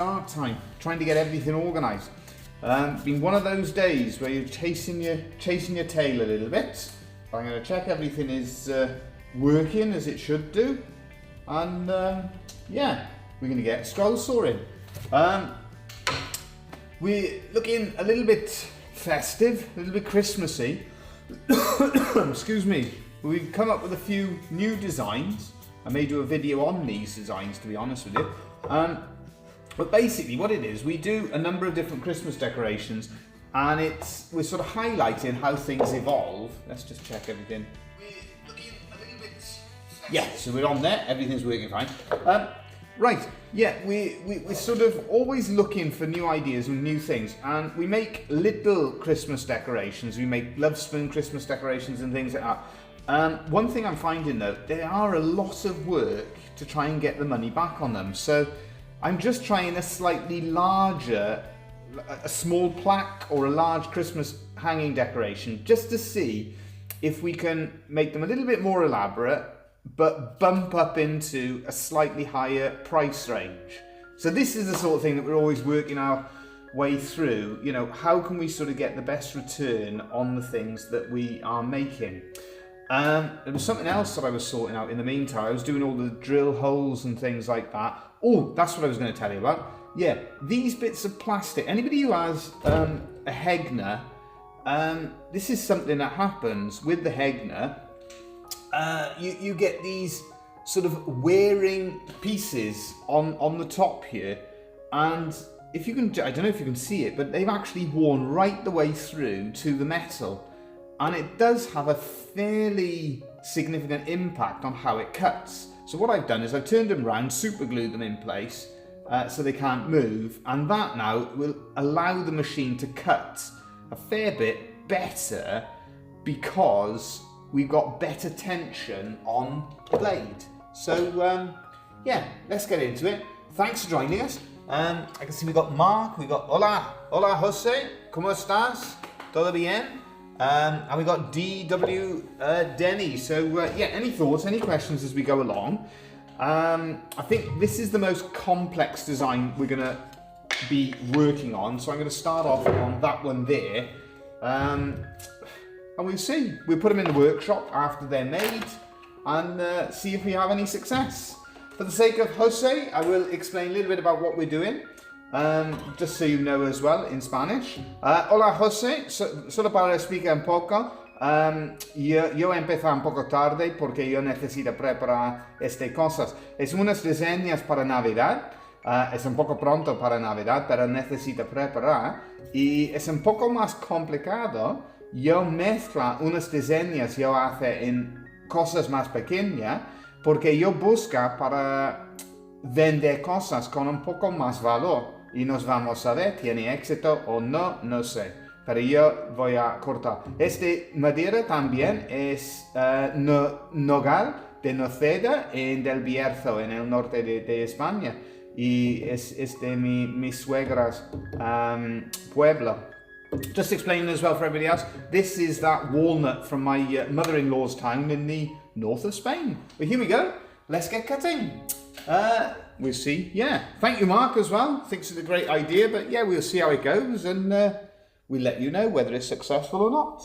Start time, trying to get everything organised. Been one of those days where you're chasing your tail a little bit. I'm going to check everything is working as it should do, and yeah, we're going to get scroll sawing. We're looking a little bit festive, a little bit Christmassy. Excuse me. We've come up with a few new designs. I may do a video on these designs, to be honest with you. But basically what it is, we do a number of different Christmas decorations, and we're sort of highlighting how things evolve. Let's just check everything. We're looking a little bit... Yeah, so we're on there, everything's working fine. Right, yeah, we're sort of always looking for new ideas and new things, and we make little Christmas decorations. We make Lovespoon Christmas decorations and things like that. One thing I'm finding though, there are a lot of work to try and get the money back on them. So I'm just trying a slightly larger, a small plaque or a large Christmas hanging decoration, just to see if we can make them a little bit more elaborate, but bump up into a slightly higher price range. So this is the sort of thing that we're always working our way through. You know, how can we sort of get the best return on the things that we are making? There was something else that I was sorting out in the meantime. I was doing all the drill holes and things like that. Oh, that's what I was going to tell you about. Yeah, these bits of plastic. Anybody who has a Hegner, this is something that happens with the Hegner. You get these sort of wearing pieces on the top here, and if you can, I don't know if you can see it, but they've actually worn right the way through to the metal. And it does have a fairly significant impact on how it cuts. So what I've done is I've turned them round, super glued them in place so they can't move, and that now will allow the machine to cut a fair bit better because we've got better tension on the blade. So yeah, let's get into it. Thanks for joining us. I can see we've got Mark, we've got hola Jose, ¿cómo estás? ¿Todo bien? And we got DW Denny. So yeah, any thoughts, any questions as we go along? I think this is the most complex design we're going to be working on, so I'm going to start off on that one there, and we'll see. We'll put them in the workshop after they're made and see if we have any success. For the sake of Jose, I will explain a little bit about what we're doing. Just so you know as well, in Spanish. Hola José, solo para explicar un poco, yo empecé un poco tarde porque yo necesito preparar estas cosas. Es unas diseños para Navidad, es un poco pronto para Navidad, pero necesito preparar, y es un poco más complicado. Yo mezcla unos diseños, yo hace en cosas más pequeñas, porque yo busco para vender cosas con un poco más valor. Y nos vamos a ver, ¿tiene éxito o no? No sé. Pero yo voy a cortar. Este madera también es nogal de Noceda en Del Bierzo, en el norte de España. Y es de mi suegra's pueblo. Just explaining as well for everybody else, this is that walnut from my mother-in-law's town in the north of Spain. But here we go. Let's get cutting. We'll see. Yeah, thank you Mark as well. Thinks it's a great idea, but yeah, we'll see how it goes, and we'll let you know whether it's successful or not.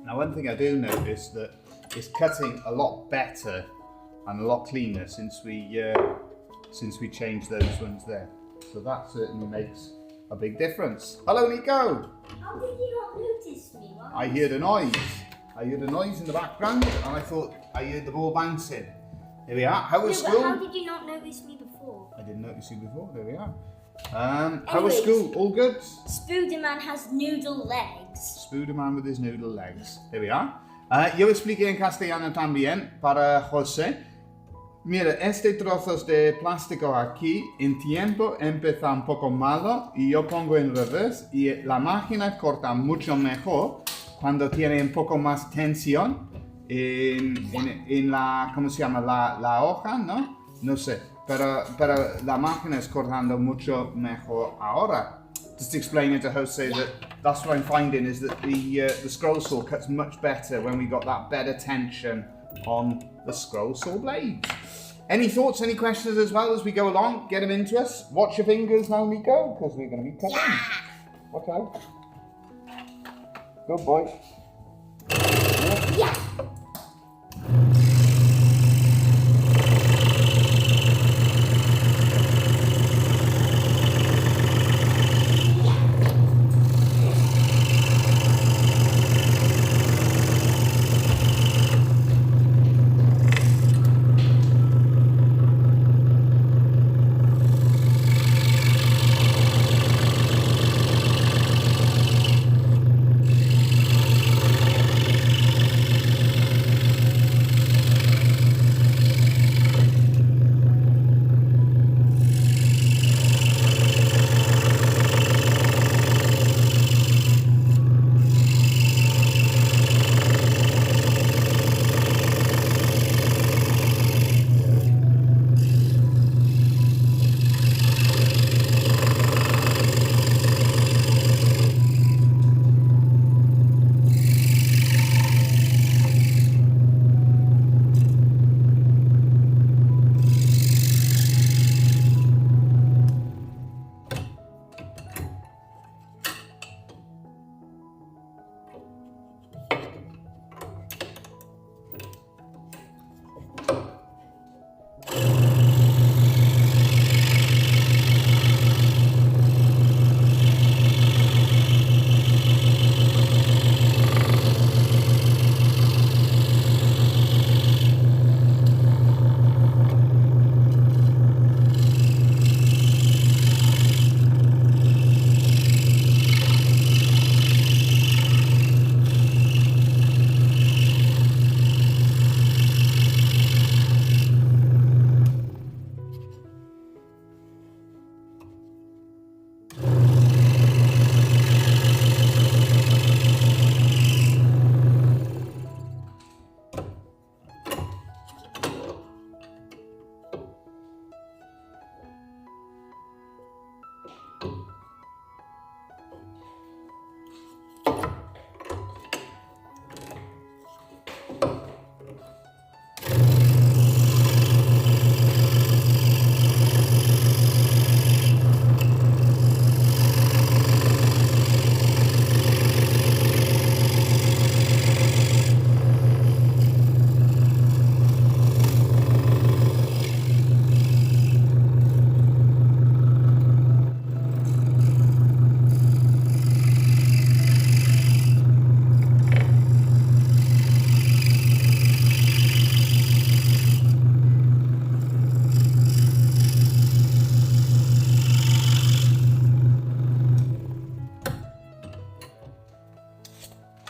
Now one thing I do notice that it's cutting a lot better and a lot cleaner since we changed those ones there. So that certainly makes a big difference. Hello, Nico. How did you not notice me? I heard a noise. I heard a noise in the background and I thought I heard the ball bouncing. There we are. How was school? But how did you not notice me before? I didn't notice you before. There we are. How was school? All good? Spooderman has noodle legs. Spooderman with his noodle legs. There we are. Yo expliqué en castellano también para José. Mira, este trozos de plástico aquí en tiempo empieza un poco malo y yo pongo en revés y la máquina corta mucho mejor cuando tiene un poco más tensión en la, ¿cómo se llama? La hoja, ¿no? No sé, pero la máquina es cortando mucho mejor ahora. Just explaining to Jose that that's what I'm finding is that the scroll saw cuts much better when we got that better tension on the scroll saw blade. Any thoughts, any questions as well as we go along? Get them into us. Watch your fingers now, Nico, because we're going to be cutting. Yeah. Okay. Good boy. Yeah.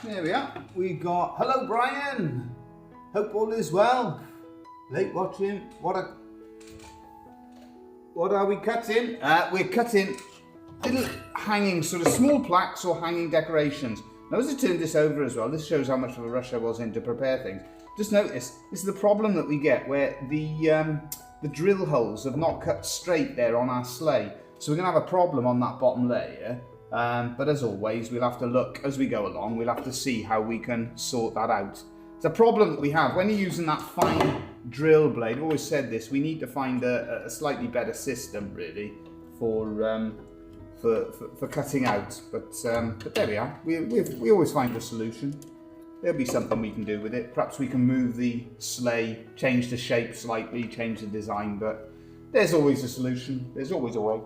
There we are. We got, hello Brian. Hope all is well. Late watching. What are we cutting? We're cutting little hanging, sort of small plaques or hanging decorations. Now as I turn this over as well, this shows how much of a rush I was in to prepare things. Just notice, this is the problem that we get where the drill holes have not cut straight there on our sleigh. So we're going to have a problem on that bottom layer. But as always, we'll have to look as we go along. We'll have to see how we can sort that out. It's a problem that we have when you're using that fine drill blade. I've always said this, we need to find a slightly better system really for cutting out. But there we are. We always find a solution. there'll be something we can do with it. Perhaps we can move the sleigh, change the shape slightly, change the design, but there's always a solution. There's always a way.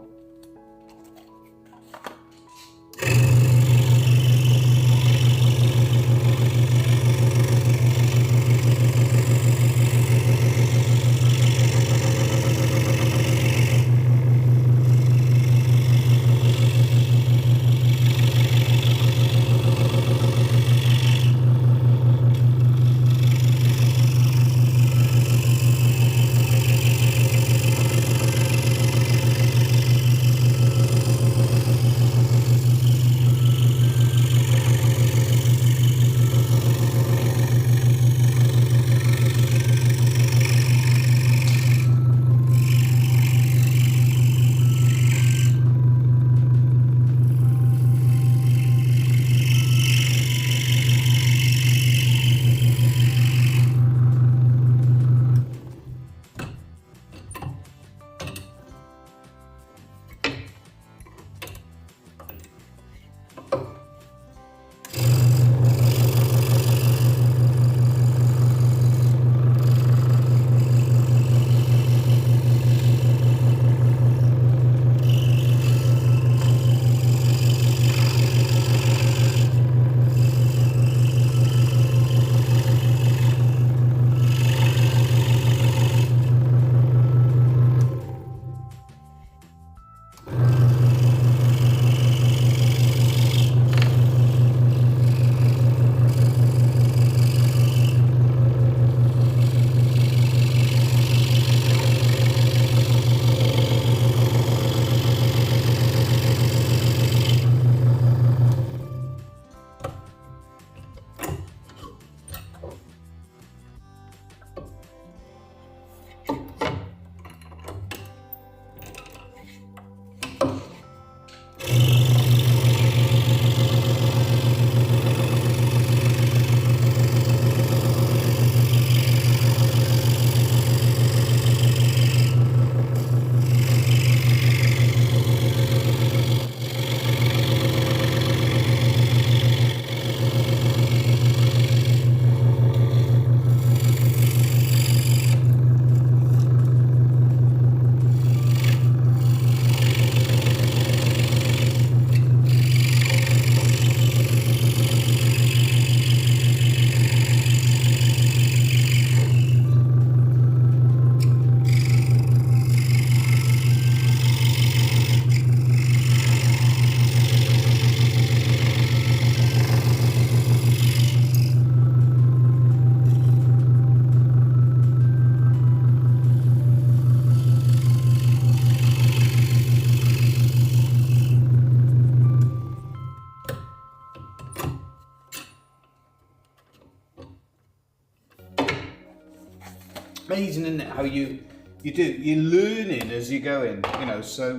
Amazing, isn't it? How you're learning as you're going, you know. So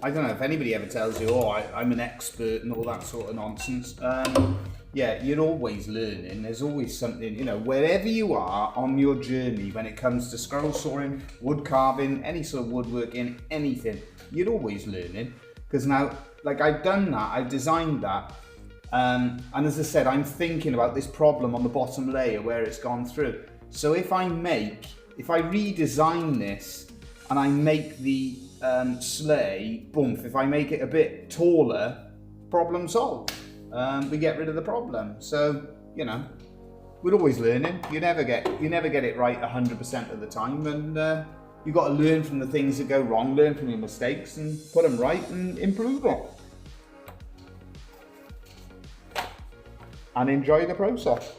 I don't know if anybody ever tells you, oh, I'm an expert and all that sort of nonsense. Yeah, you're always learning. There's always something, you know, wherever you are on your journey when it comes to scroll sawing, wood carving, any sort of woodworking, anything, you're always learning. Because now, like, I've done that, I've designed that, and as I said, I'm thinking about this problem on the bottom layer where it's gone through. So if I redesign this and I make the sleigh, boom, if I make it a bit taller, problem solved. We get rid of the problem. So, you know, we're always learning. You never get it right 100% of the time, and you've got to learn from the things that go wrong, learn from your mistakes and put them right and improve it. And enjoy the process.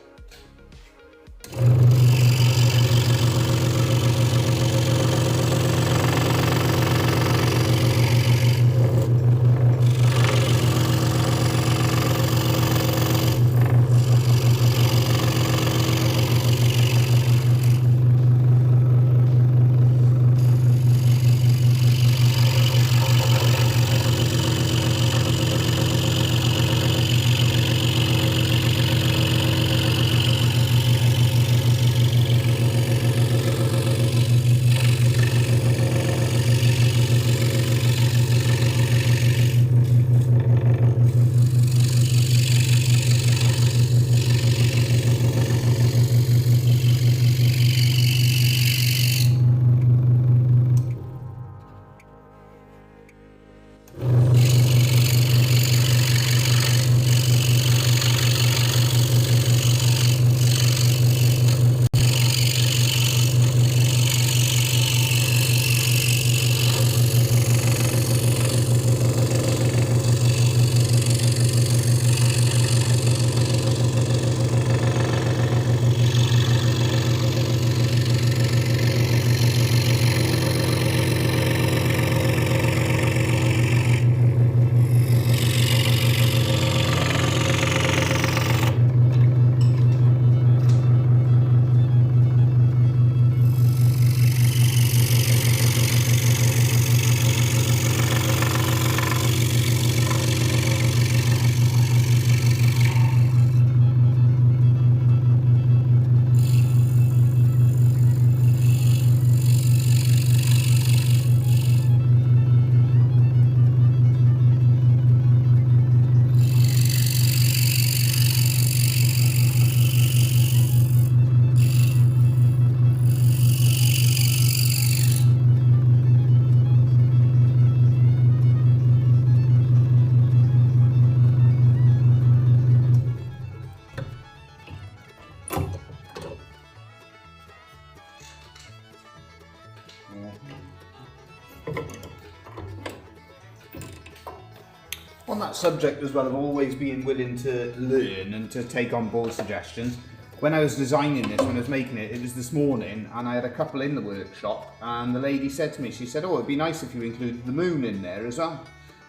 that subject as well of always being willing to learn and to take on board suggestions. When I was designing this, when I was making it, it was this morning, and I had a couple in the workshop, and the lady said to me, she said, oh, it'd be nice if you included the moon in there as well.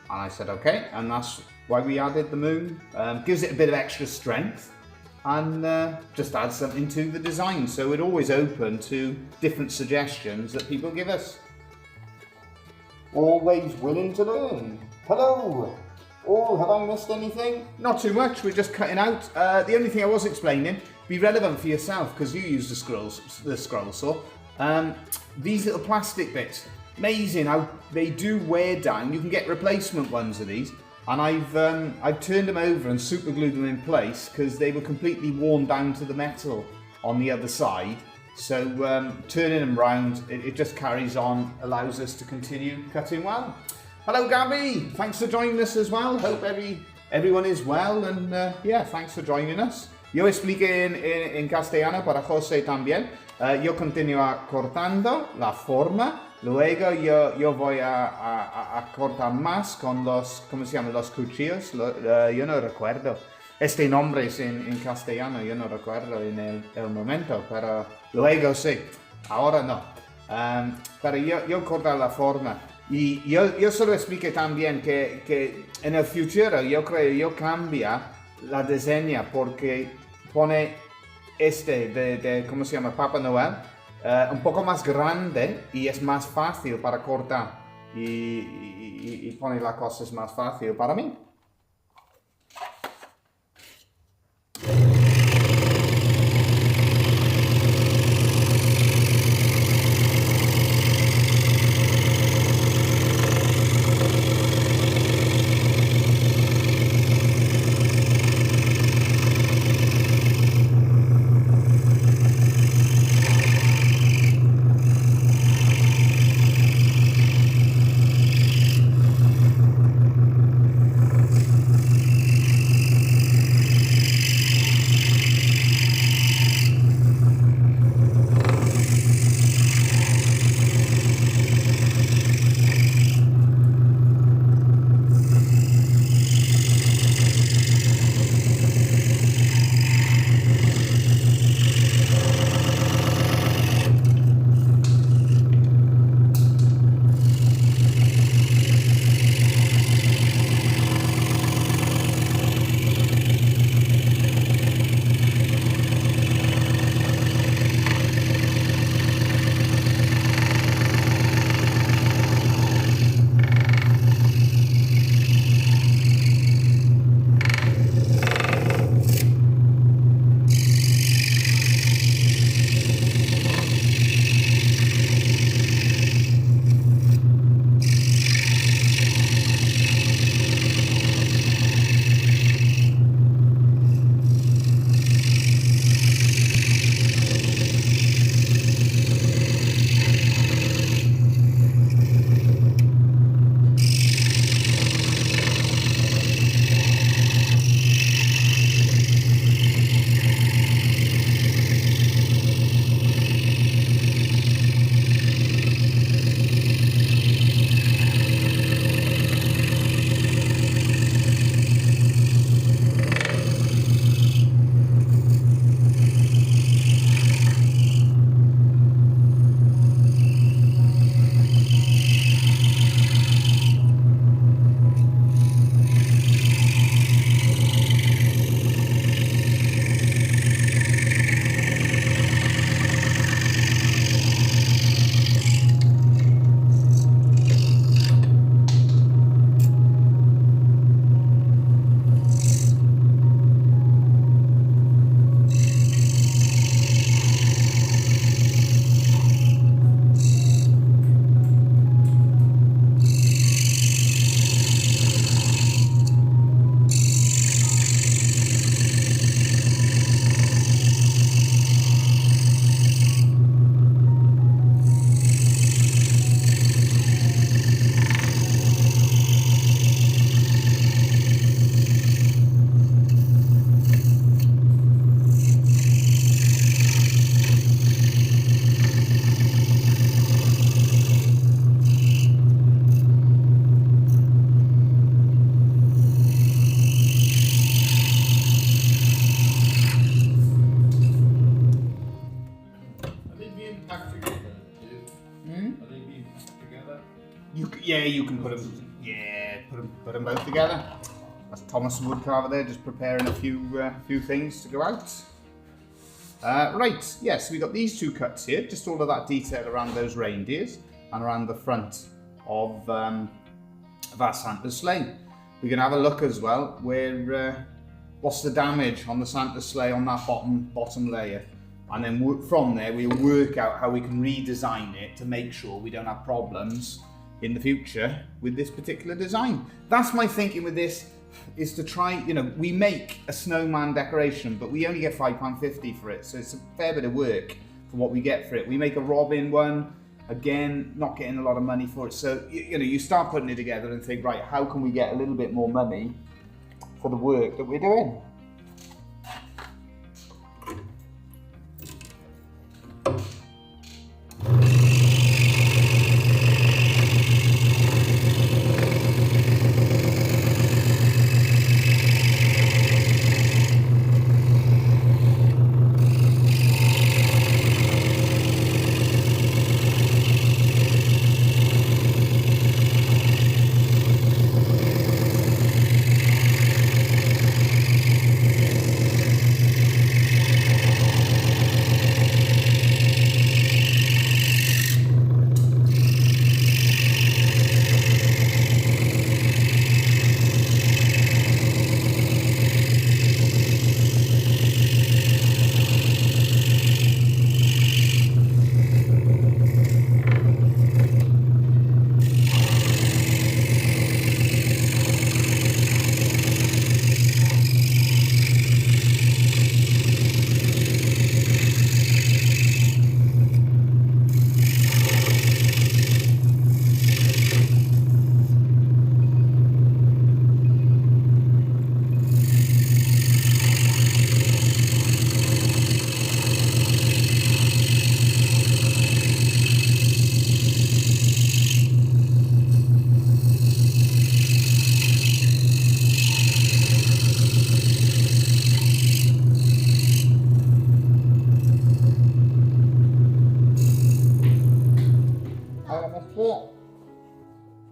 And I said, okay, and that's why we added the moon. Gives it a bit of extra strength, and just adds something to the design. So we're always open to different suggestions that people give us. Always willing to learn. Hello. Oh, have I missed anything? Not too much, we're just cutting out. The only thing I was explaining, be relevant for yourself, because you use the scroll saw. These little plastic bits, amazing how they do wear down. You can get replacement ones of these, and I've turned them over and super glued them in place because they were completely worn down to the metal on the other side. So turning them round, it just carries on, allows us to continue cutting well. Hello Gabby, thanks for joining us as well. Hope everyone is well, and yeah, thanks for joining us. Yo expliqué en castellano para José también. Yo continúo cortando la forma, luego yo voy a cortar más con los, ¿cómo se llaman? Los cuchillos. Yo no recuerdo este nombre en castellano, yo no recuerdo en el momento, pero luego sí, ahora no. Pero yo corto la forma. Y yo solo expliqué también que en el futuro yo creo yo cambia la diseña porque pone de ¿cómo se llama? Papá Noel, un poco más grande y es más fácil para cortar y pone las cosas más fácil para mí. Yeah, you can put them. Yeah, put them both together. That's Thomas the woodcarver there, just preparing a few things to go out. Right, yes, we got these two cuts here. Just all of that detail around those reindeers and around the front of our Santa's sleigh. We're gonna have a look as well where what's the damage on the Santa's sleigh on that bottom layer, and then from there we'll work out how we can redesign it to make sure we don't have problems in the future with this particular design. That's my thinking with this, is to try, you know, we make a snowman decoration, but we only get £5.50 for it, so it's a fair bit of work for what we get for it. We make a Robin one, again, not getting a lot of money for it, so you know, you start putting it together and think, right, how can we get a little bit more money for the work that we're doing?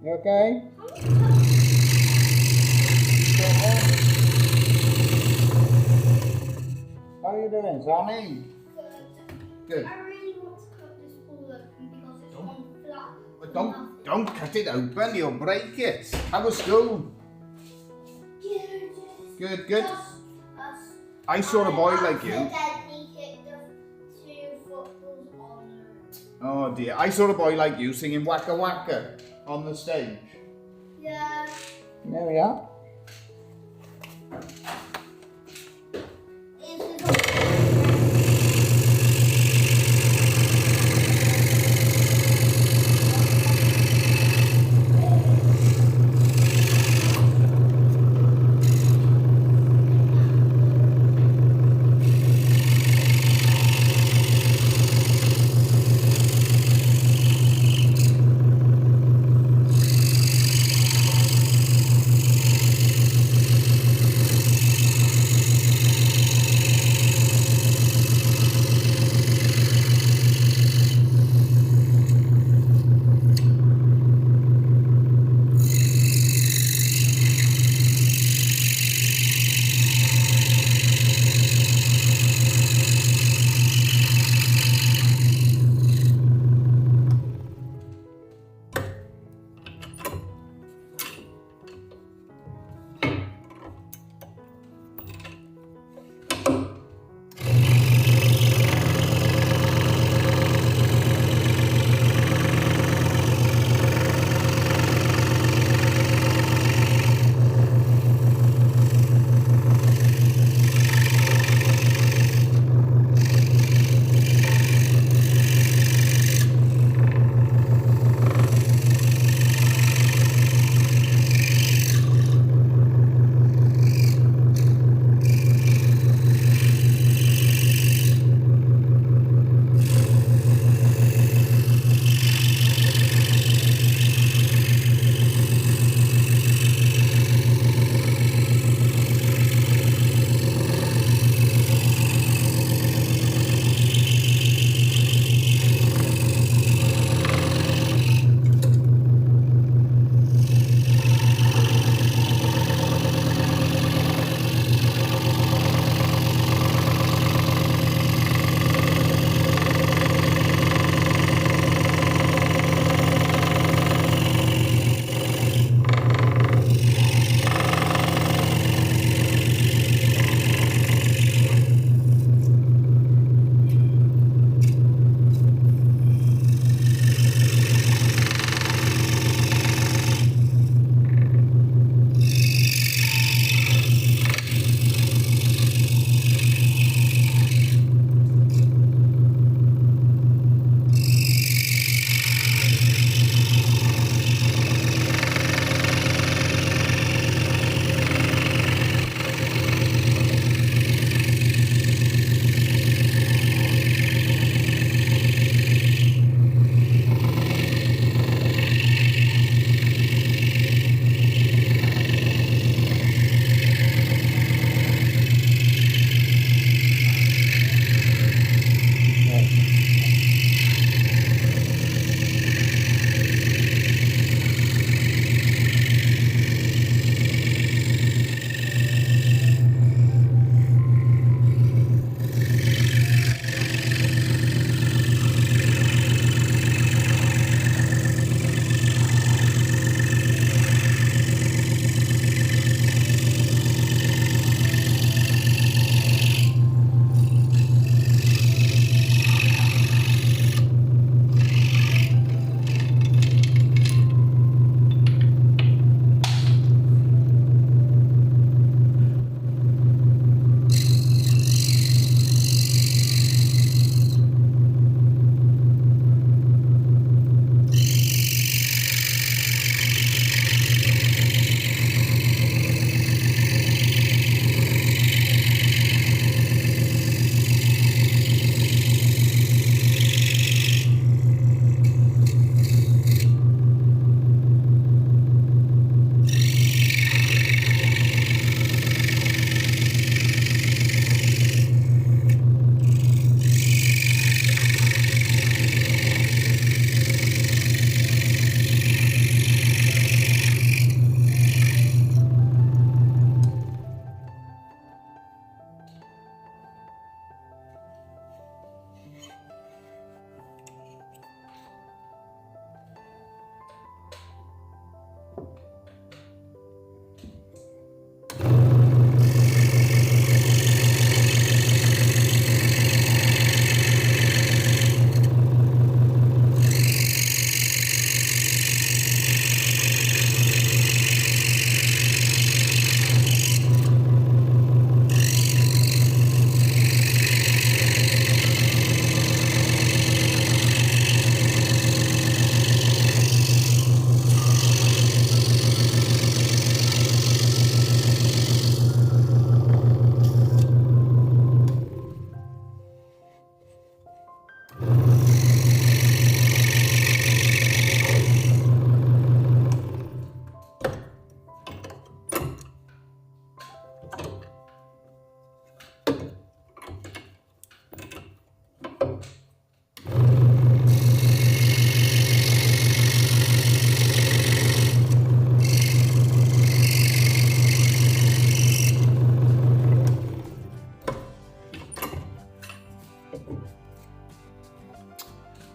You okay? How are you doing, Sammy? Good. I really want to cut this all open because it's on flat. But don't cut it open, you'll break it. How was school? Good, good. I saw a boy like you. Oh dear, I saw a boy like you singing Waka Waka on the stage. Yeah. There we are.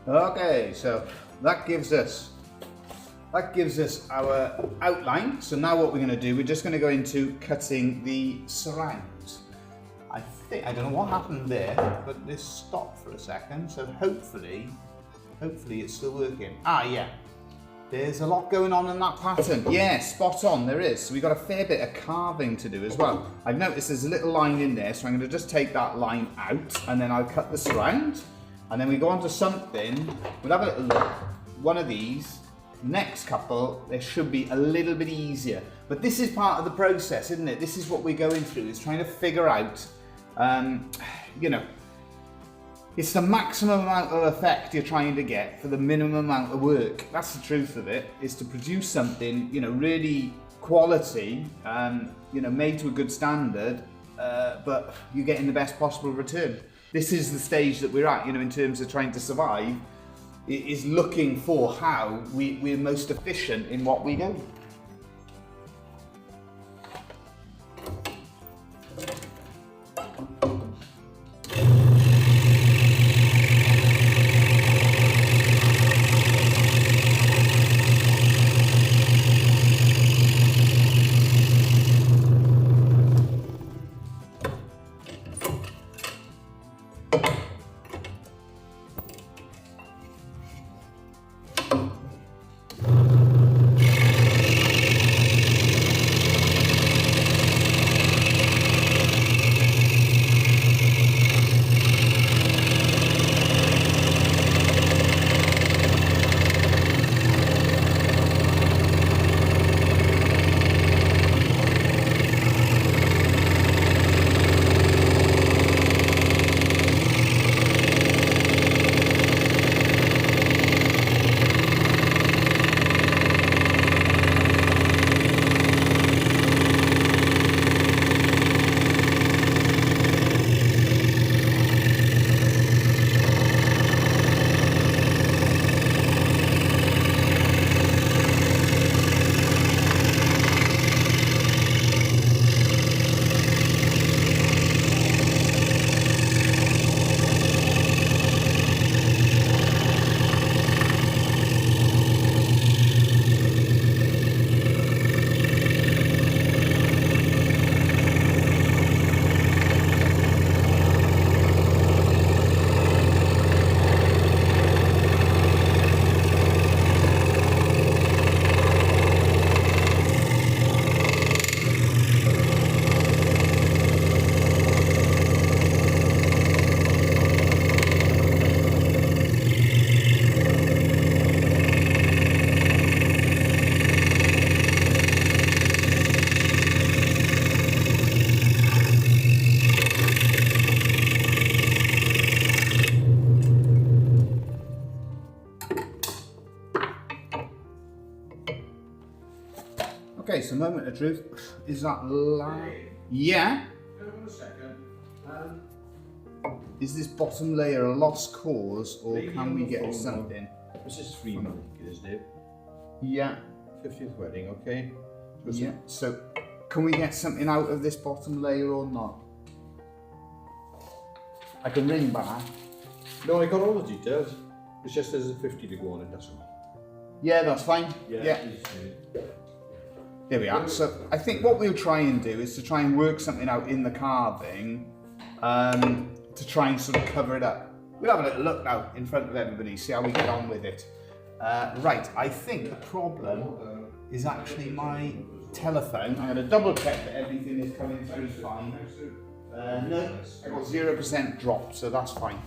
Okay, so that gives us our outline. So now what we're going to do, we're just going to go into cutting the surrounds. I don't know what happened there, but this stopped for a second. So hopefully it's still working. Ah, yeah. There's a lot going on in that pattern. Yeah, spot on, there is. So we've got a fair bit of carving to do as well. I've noticed there's a little line in there, so I'm going to just take that line out, and then I'll cut the surround. And then we go on to something, we'll have a little look. One of these, next couple, they should be a little bit easier. But this is part of the process, isn't it? This is what we're going through, is trying to figure out, you know, it's the maximum amount of effect you're trying to get for the minimum amount of work. That's the truth of it, is to produce something, you know, really quality, you know, made to a good standard, but you're getting the best possible return. This is the stage that we're at, you know, in terms of trying to survive, is looking for how we're most efficient in what we do. Okay, so moment of truth. Is that loud? Yeah. Hold on a second. Is this bottom layer a lost cause, or can we get something? This is 3 months, isn't it? Yeah. 50th wedding, okay? Yeah. So, can we get something out of this bottom layer or not? I can ring back. No, I got all the details. It's just there's a 50 to go on it, that's all. Yeah, that's fine. Yeah. There we are. So I think what we'll try and do is to try and work something out in the carving to try and sort of cover it up. We'll have a little look now in front of everybody, see how we get on with it. Right, I think the problem is actually my telephone. I'm going to double check that everything is coming through fine. No, I got 0% drop, so that's fine.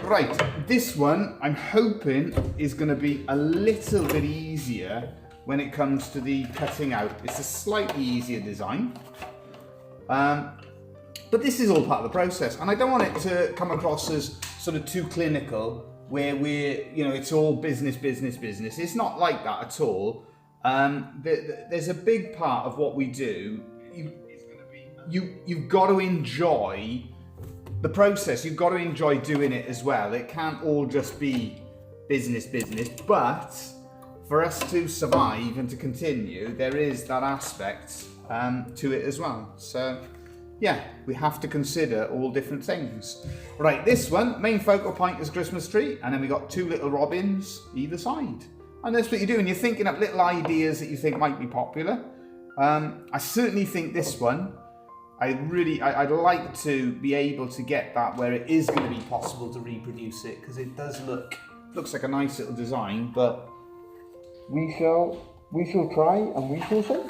Right, this one I'm hoping is going to be a little bit easier when it comes to the cutting out. It's a slightly easier design, but this is all part of the process, and I don't want it to come across as sort of too clinical, where we're, you know, it's all business. It's not like that at all. There's a big part of what we do. You've got to enjoy the process. You've got to enjoy doing it as well. It can't all just be business, but for us to survive and to continue, there is that aspect to it as well. So yeah, we have to consider all different things. Right, this one, main focal point is Christmas tree, and then we got 2 little robins either side. And that's what you're doing. You're thinking up little ideas that you think might be popular. I certainly think this one, I'd like to be able to get that where it is going to be possible to reproduce it, because it does looks like a nice little design, but we shall try and we shall see.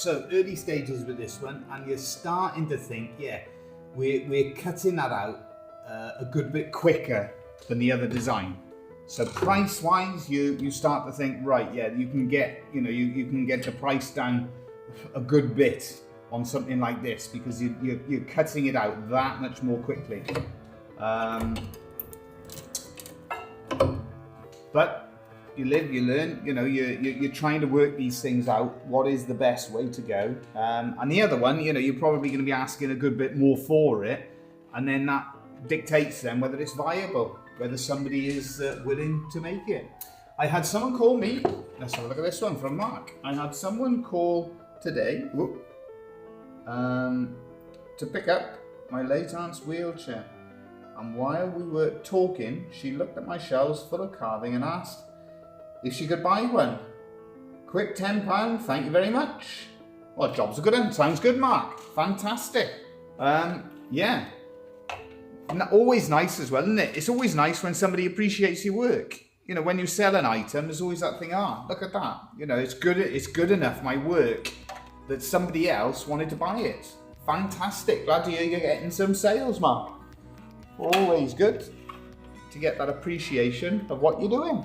So early stages with this one, and you're starting to think, yeah, we're cutting that out a good bit quicker than the other design. So price-wise, you start to think, right, yeah, you can get, you can get the price down a good bit on something like this because you're cutting it out that much more quickly. But you live, you learn. You're trying to work these things out. What is the best way to go? And the other one, you're probably going to be asking a good bit more for it, and then that dictates then whether it's viable, whether somebody is willing to make it. I had someone call me. Let's have a look at this one from Mark. I had someone call today to pick up my late aunt's wheelchair. And while we were talking, she looked at my shelves full of carving and asked if she could buy one. Quick £10, thank you very much. Well, job's a good one. Sounds good, Mark. Fantastic. Yeah. Always nice as well, isn't it? It's always nice when somebody appreciates your work. When you sell an item, there's always that thing, look at that. It's good enough, my work, that somebody else wanted to buy it. Fantastic. Glad to hear you're getting some sales, Mark. Always good to get that appreciation of what you're doing.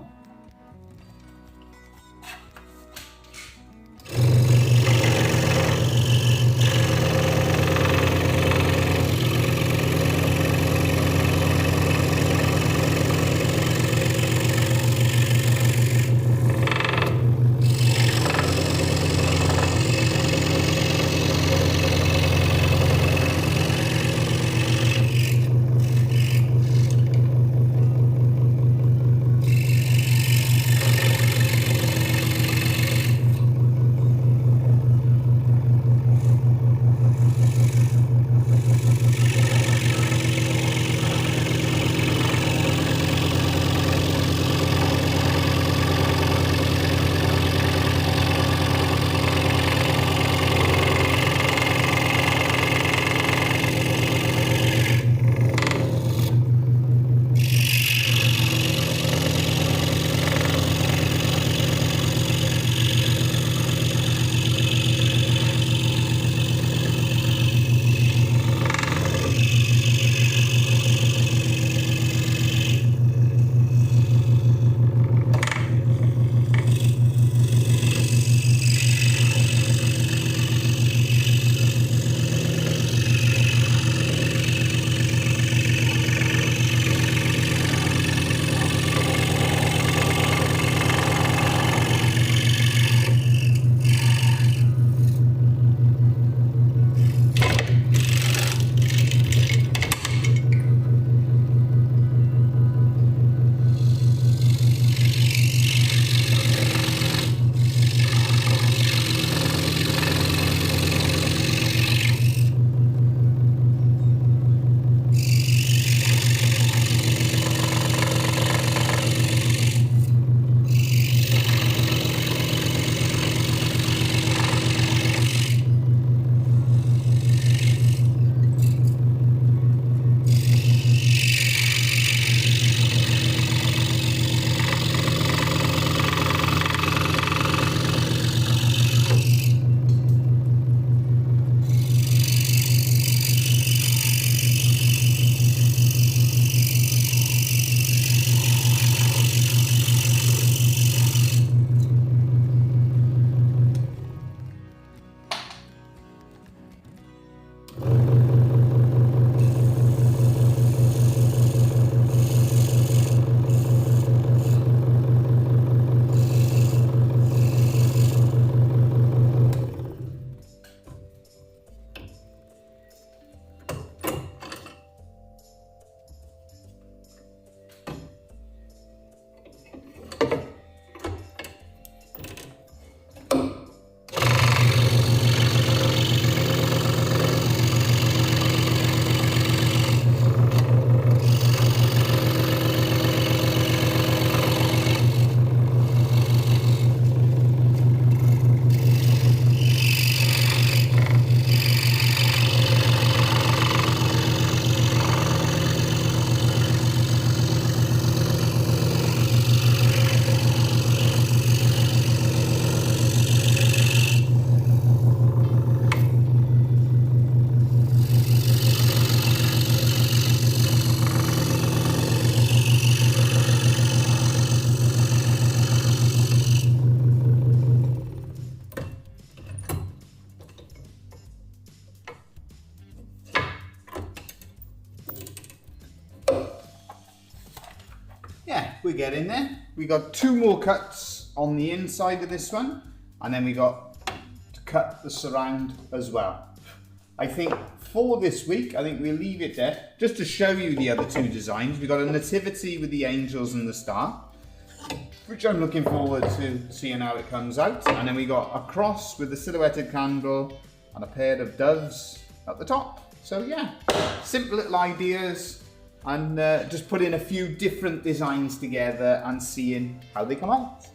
yeah, we're getting there. We got 2 more cuts on the inside of this one, and then we got to cut the surround as well. I think for this week, I think we'll leave it there. Just to show you the other 2 designs, we got a nativity with the angels and the star, which I'm looking forward to seeing how it comes out. And then we got a cross with the silhouetted candle and a pair of doves at the top. So yeah, simple little ideas, and just putting a few different designs together and seeing how they come out.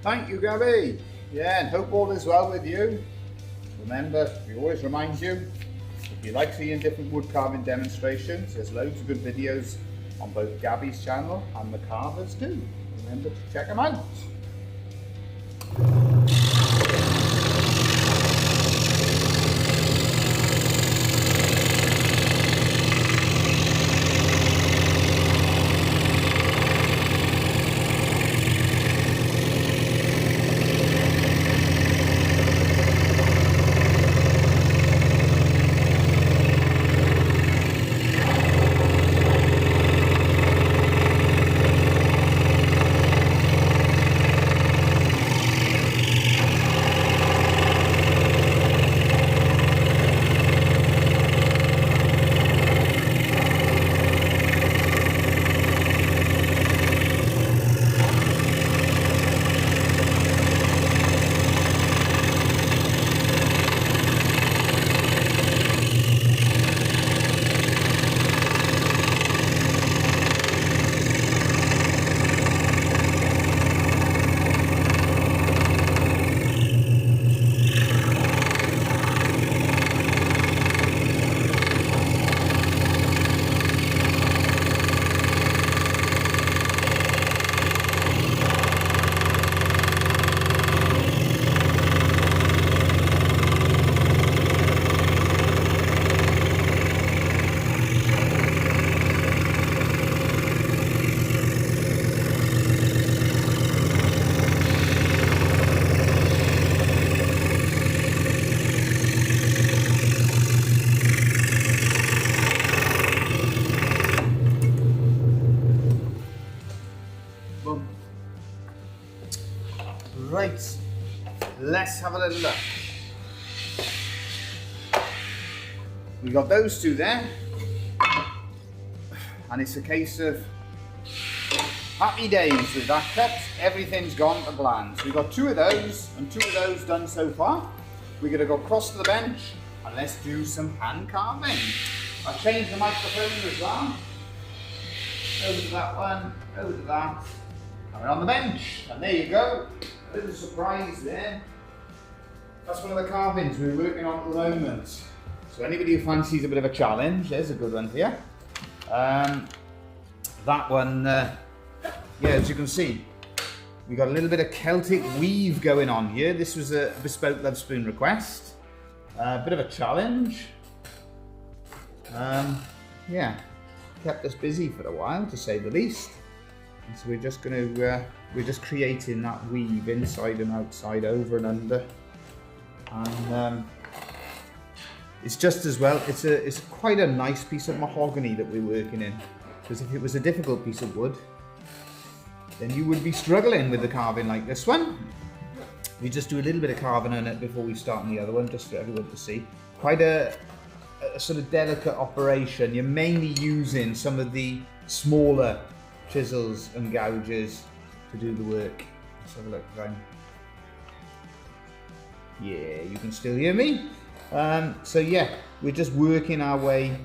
Thank you, Gabby. Yeah, and hope all is well with you. Remember, we always remind you, if you like seeing different wood carving demonstrations, there's loads of good videos on both Gabby's channel and the carvers too. Remember to check them out. Right, let's have a little look. We got those 2 there, and it's a case of happy days with that cut. Everything's gone to plan. So we've got 2 of those and 2 of those done so far. We're going to go across to the bench and let's do some hand carving. I've changed the microphone as well. Over to that one, over to that. And we're on the bench, and there you go. A little surprise there. That's one of the carvings we're working on at the moment. So anybody who fancies a bit of a challenge, there's a good one for you. That one, yeah, as you can see, we got a little bit of Celtic weave going on here. This was a bespoke Lovespoon request. A bit of a challenge. Yeah, kept us busy for a while, to say the least. And so we're just going to, we're just creating that weave inside and outside, over and under. And it's just as well, it's quite a nice piece of mahogany that we're working in. Because if it was a difficult piece of wood, then you would be struggling with the carving like this one. We just do a little bit of carving on it before we start on the other one, just for everyone to see. Quite a sort of delicate operation. You're mainly using some of the smaller chisels and gouges to do the work. Let's have a look around. Yeah, you can still hear me. So yeah, we're just working our way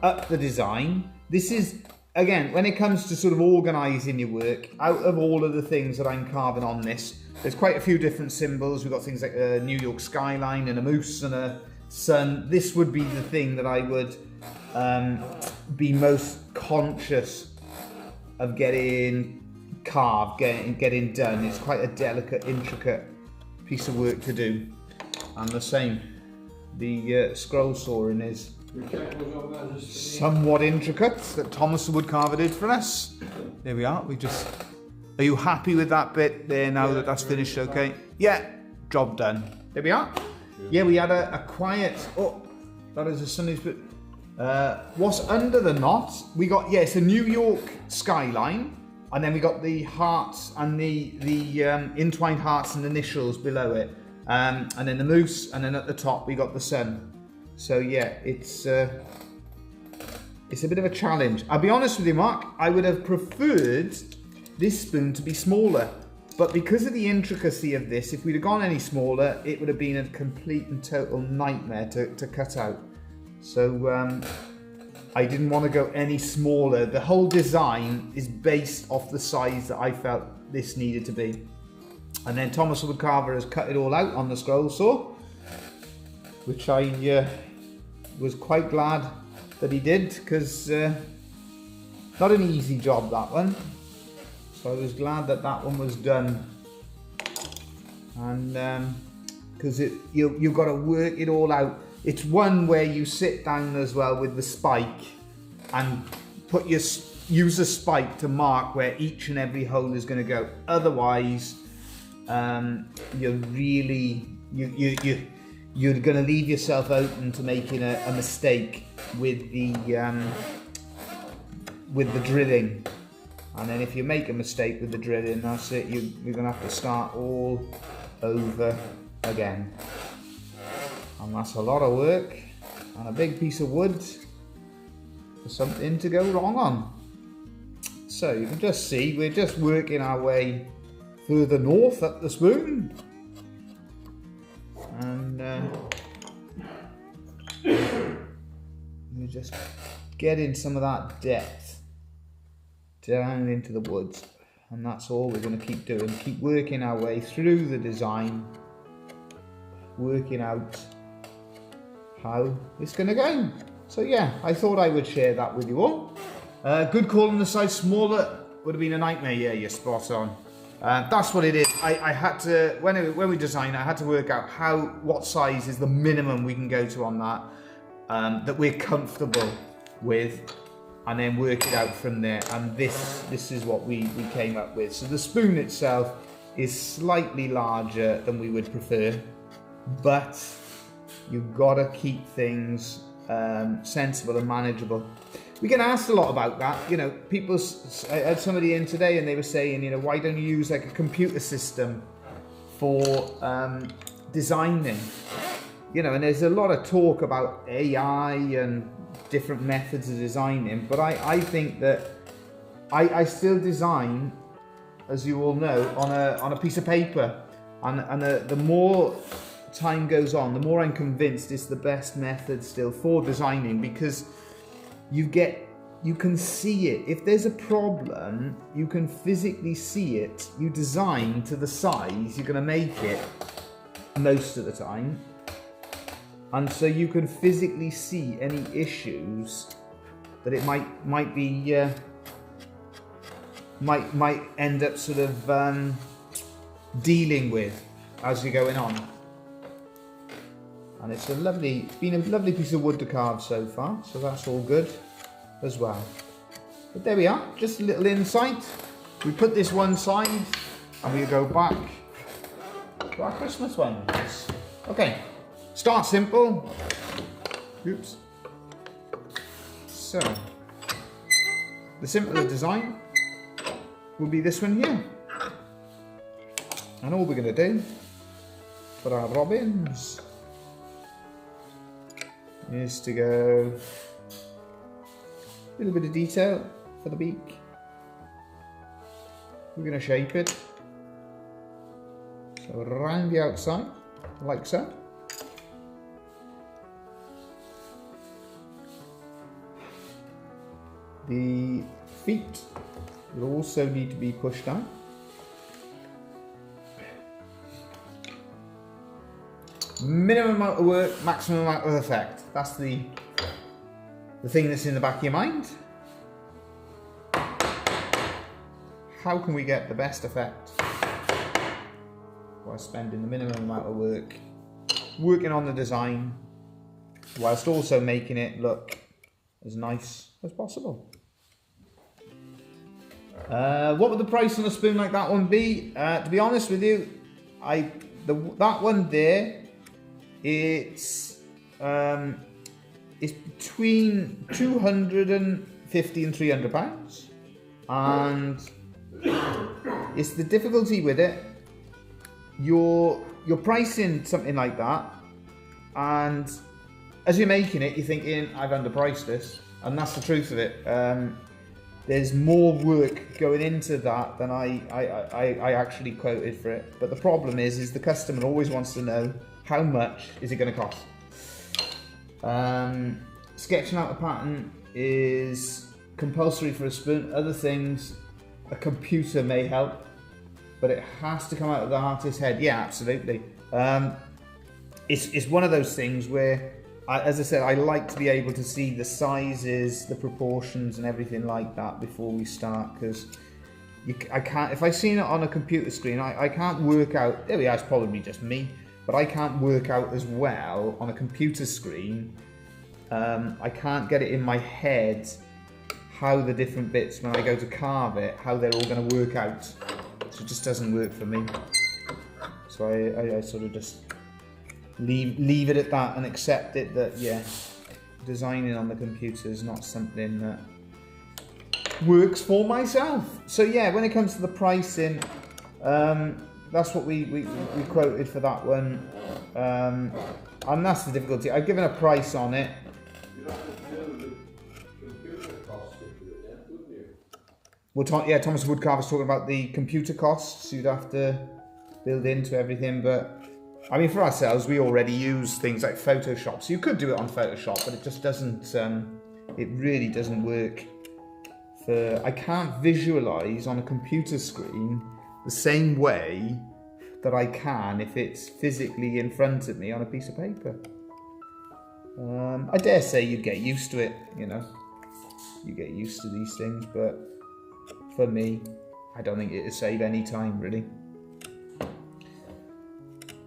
up the design. This is, again, when it comes to sort of organising your work, out of all of the things that I'm carving on this, there's quite a few different symbols. We've got things like a New York skyline and a moose and a sun. This would be the thing that I would be most conscious of getting carved, getting done. It's quite a delicate, intricate piece of work to do. And the same, the scroll sawing is somewhat intricate, that Thomas the Woodcarver did for us. There we are. Are you happy with that bit there now that that's finished? Okay. Yeah, job done. There we are. Yeah, we had a quiet. Oh, that is a sunny bit. What's under the knot? We got, yeah, it's a New York skyline, and then we got the hearts and the entwined hearts and initials below it, and then the moose, and then at the top we got the sun. So yeah, it's a bit of a challenge. I'll be honest with you, Mark, I would have preferred this spoon to be smaller, but because of the intricacy of this, if we'd have gone any smaller, it would have been a complete and total nightmare to cut out. So I didn't want to go any smaller. The whole design is based off the size that I felt this needed to be. And then Thomas the Woodcarver has cut it all out on the scroll saw, which I was quite glad that he did, because not an easy job, that one. So I was glad that that one was done, and because you've got to work it all out. It's one where you sit down as well with the spike and use a spike to mark where each and every hole is going to go. Otherwise, you're going to leave yourself open to making a mistake with the drilling. And then if you make a mistake with the drilling, that's it, you're going to have to start all over again. And that's a lot of work and a big piece of wood for something to go wrong on. So you can just see, we're just working our way further north up the spoon. And we're just getting some of that depth down into the woods, and that's all we're going to keep doing. Keep working our way through the design, working out how it's going to go. So yeah, I thought I would share that with you all. Good call on the size. Smaller would have been a nightmare. Yeah, you're spot on. That's what it is. I had to, when we designed, I had to work out what size is the minimum we can go to on that, that we're comfortable with, and then work it out from there. And this is what we came up with. So the spoon itself is slightly larger than we would prefer, but you've got to keep things sensible and manageable. We get asked a lot about that. You know, I had somebody in today and they were saying, you know, why don't you use like a computer system for designing? You know, and there's a lot of talk about AI and different methods of designing, but I think that I still design, as you all know, on a piece of paper, and the more time goes on, the more I'm convinced it's the best method still for designing, because you can see it. If there's a problem, you can physically see it. You design to the size you're going to make it most of the time, and so you can physically see any issues that it might be might end up sort of dealing with as you're going on. And it's been a lovely piece of wood to carve so far, so that's all good as well. But there we are, just a little insight. We put this one side and we go back to our Christmas ones. Okay, start simple. Oops. So, the simpler design will be this one here. And all we're going to do for our robins is to go a little bit of detail for the beak. We're going to shape it so around the outside, like so. The feet will also need to be pushed down. Minimum amount of work, maximum amount of effect. That's the thing that's in the back of your mind. How can we get the best effect while spending the minimum amount of work working on the design, whilst also making it look as nice as possible? What would the price on a spoon like that one be? To be honest with you, that one there, it's between 250 and 300 pounds, and it's the difficulty with it. You're pricing something like that, and as you're making it, you're thinking, I've underpriced this, and that's the truth of it. There's more work going into that than I actually quoted for it. But the problem is the customer always wants to know, how much is it going to cost? Sketching out a pattern is compulsory for a spoon. Other things, a computer may help, but it has to come out of the artist's head. Yeah, absolutely. It's one of those things where, as I said, I like to be able to see the sizes, the proportions and everything like that before we start, because I can't, if I've seen it on a computer screen, I can't work out, there we are, it's probably just me, but I can't work out as well on a computer screen. I can't get it in my head how the different bits, when I go to carve it, how they're all going to work out. So it just doesn't work for me. So I sort of just leave it at that and accept it that, yeah, designing on the computer is not something that works for myself. So yeah, when it comes to the pricing, that's what we quoted for that one, and that's the difficulty. I've given a price on it. Well, yeah, Thomas Woodcarver's talking about the computer costs you'd have to build into everything, but I mean, for ourselves, we already use things like Photoshop, so you could do it on Photoshop, but it just doesn't, it really doesn't work for, I can't visualise on a computer screen the same way that I can if it's physically in front of me on a piece of paper. I dare say you'd get used to it, you know, you get used to these things, but for me, I don't think it'd save any time, really.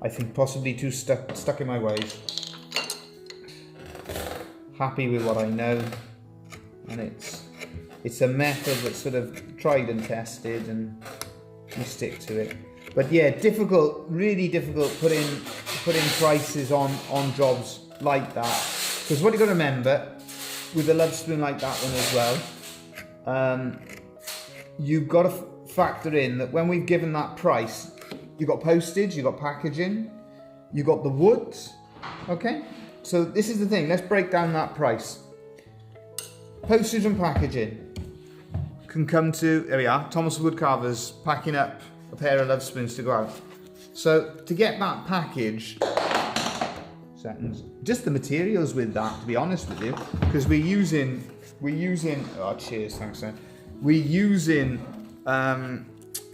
I think possibly too stuck in my ways. Happy with what I know, and it's a method that's sort of tried and tested, and we stick to it. But yeah, difficult, really difficult putting prices on jobs like that, because what you got to remember with a Lovespoon like that one as well, you've got to factor in that when we've given that price, you've got postage, you've got packaging, you've got the wood, okay? So this is the thing, let's break down that price. Postage and packaging can come to, there we are, Thomas Woodcarver's packing up a pair of Lovespoons to go out. So to get that package seconds. Just the materials with that, to be honest with you, because we're using. Oh, cheers, thanks, sir. We're using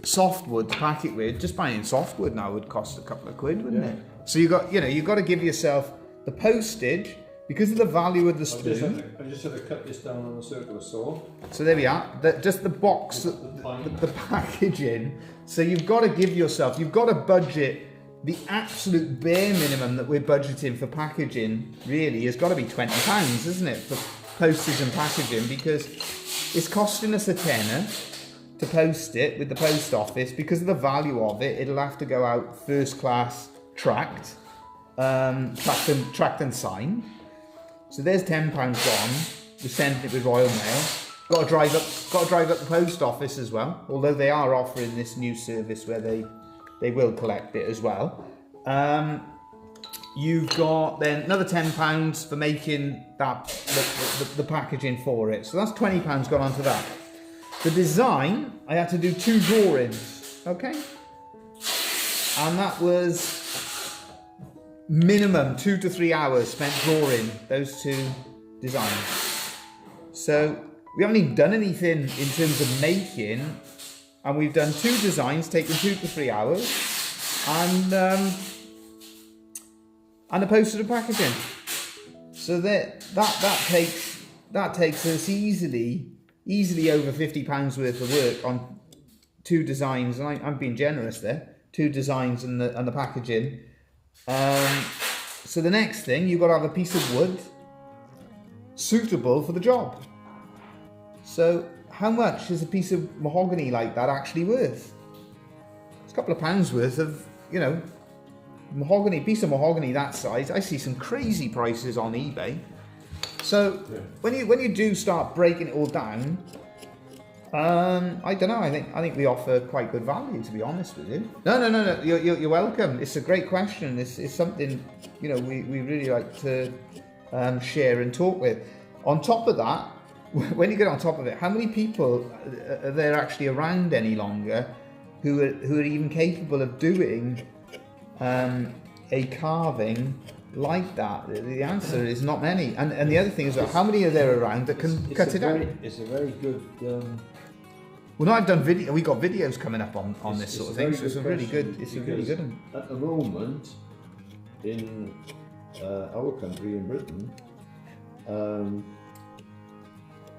softwood to pack it with. Just buying softwood now would cost a couple of quid, wouldn't it? So you got to give yourself the postage because of the value of the spoon. I just had to cut this down on a circular saw. So there we are. Just the box, the packaging. So you've got to give yourself. You've got to budget. The absolute bare minimum that we're budgeting for packaging really has got to be £20, isn't it, for postage and packaging, because it's costing us a tenner to post it with the post office. Because of the value of it, it'll have to go out first class tracked and signed. So there's £10 gone. We're sending it with Royal Mail. Got to drive up the post office as well, although they are offering this new service where they will collect it as well. You've got then another £10 for making that the packaging for it. So that's £20 gone onto that. The design, I had to do 2 drawings, okay? And that was minimum 2 to 3 hours spent drawing those 2 designs. So we haven't even done anything in terms of making. And we've done 2 designs, taken 2 to 3 hours, and a postage and packaging. So that takes us easily over £50 worth of work on 2 designs, and I'm being generous there. 2 designs and the packaging. So the next thing, you've got to have a piece of wood suitable for the job. So how much is a piece of mahogany like that actually worth? It's a couple of pounds worth of, mahogany, piece of mahogany that size. I see some crazy prices on eBay. So when you do start breaking it all down, I don't know. I think we offer quite good value, to be honest with you. No. You're welcome. It's a great question. It's something we really like to share and talk with. On top of that, when you get on top of it, how many people are there actually around any longer who are even capable of doing a carving like that? The answer is not many. And the other thing is, how many are there around that can cut it out? It's a very good. Well, no, I've done video. We got videos coming up on this sort of thing. So it's a really good. It's a really good one. At the moment, in our country, in Britain.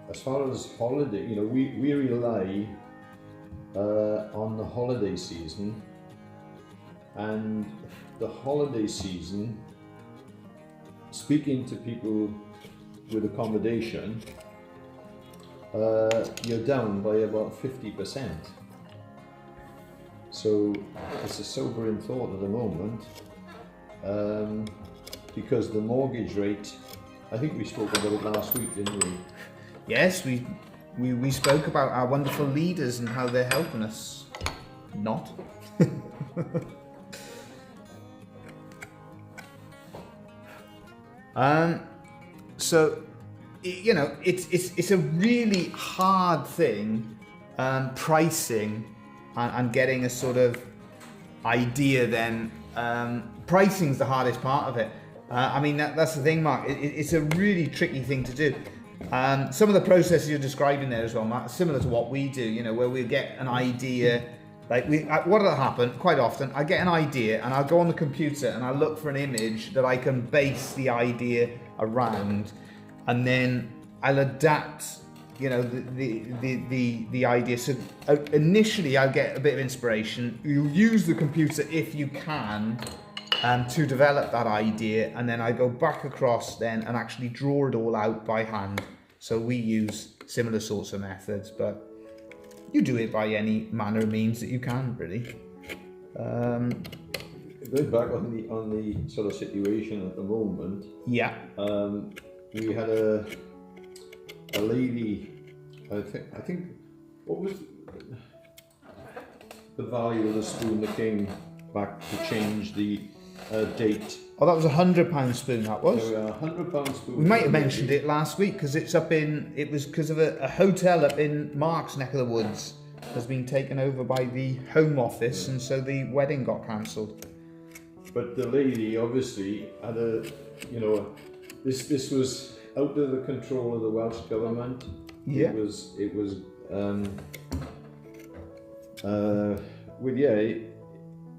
As far as holiday, we rely on the holiday season, and the holiday season, speaking to people with accommodation, you're down by about 50%. So it's a sobering thought at the moment, because the mortgage rate, I think we spoke about it last week, didn't we? Yes, we spoke about our wonderful leaders and how they're helping us. Not. So, it's a really hard thing, pricing and getting a sort of idea. Then pricing's the hardest part of it. That's the thing, Mark. It's a really tricky thing to do. Some of the processes you're describing there as well, Mark, similar to what we do, where we get an idea. What'll happen quite often, I get an idea and I'll go on the computer and I'll look for an image that I can base the idea around, and then I'll adapt, the idea. So initially I'll get a bit of inspiration. You'll use the computer if you can to develop that idea, and then I go back across then and actually draw it all out by hand. So we use similar sorts of methods, but you do it by any manner of means that you can, really. Going back on the sort of situation at the moment. Yeah. We had a lady. I think what was the value of the spoon that came back to change the date? Oh, that was £100 spoon. That was. £100 spoon. We might have mentioned it last week because it was because of a hotel up in Mark's neck of the woods has been taken over by the Home Office, and so the wedding got cancelled. But the lady obviously had a, you know, this was out of the control of the Welsh government. Yeah. It was well, yeah.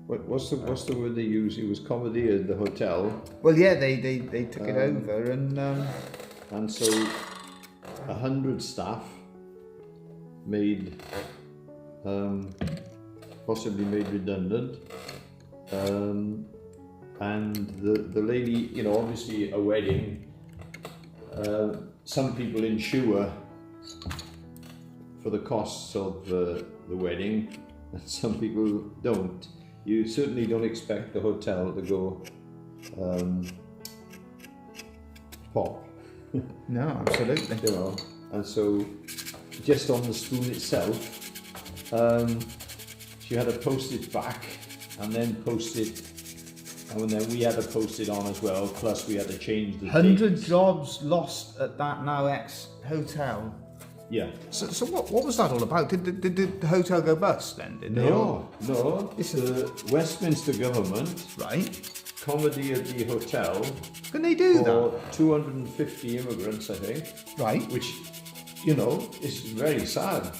What's the word they use? It was commandeered, the hotel. Well, yeah, they took it over, and so 100 staff made possibly made redundant. And the lady, you know, obviously a wedding. Some people insure for the costs of the wedding, and some people don't. You certainly don't expect the hotel to go pop. no, absolutely. You know, and so just on the spoon itself, she had to post it back and then post it, and then we had to post it on as well. Plus, we had to change the 100 dates. jobs lost at that now ex-hotel. Yeah. So what was that all about? Did the hotel go bust then? Did they? No. The Westminster government Right. commandeered the hotel Can they do for that? 250 immigrants, I think. Right. Which, you know, is very sad.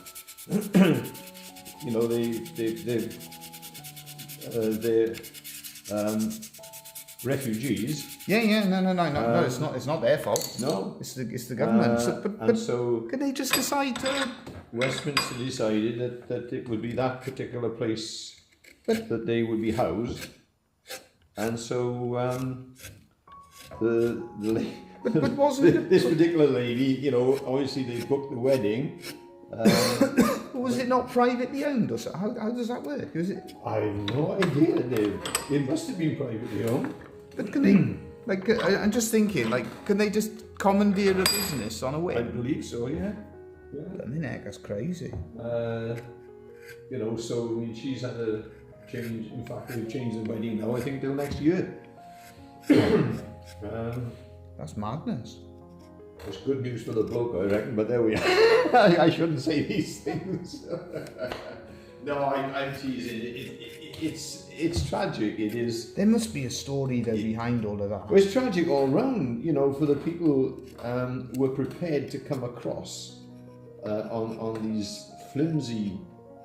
You know, they're refugees. Yeah. No. It's not their fault. No. It's the government. So Could they just decide to? Westminster decided that it would be that particular place that they would be housed, and so But wasn't it? this particular lady, you know, obviously they booked the wedding. Was it not privately owned or so? How does that work? Was it? I have no idea, Dave. It must have been privately owned. But can they? Like, I'm just thinking, like, can they just commandeer a business on a I whim? believe so, yeah. I mean, heck, that's crazy. You know, so I mean, she's had to change. In fact, they've changed the wedding now, I think, till next year. That's madness. It's good news for the bloke, I reckon, but there we are. I shouldn't say these things. No, I'm teasing. It's tragic. It is. There must be a story though behind all of that. Well, it's tragic all round, you know, for the people who were prepared to come across on these flimsy.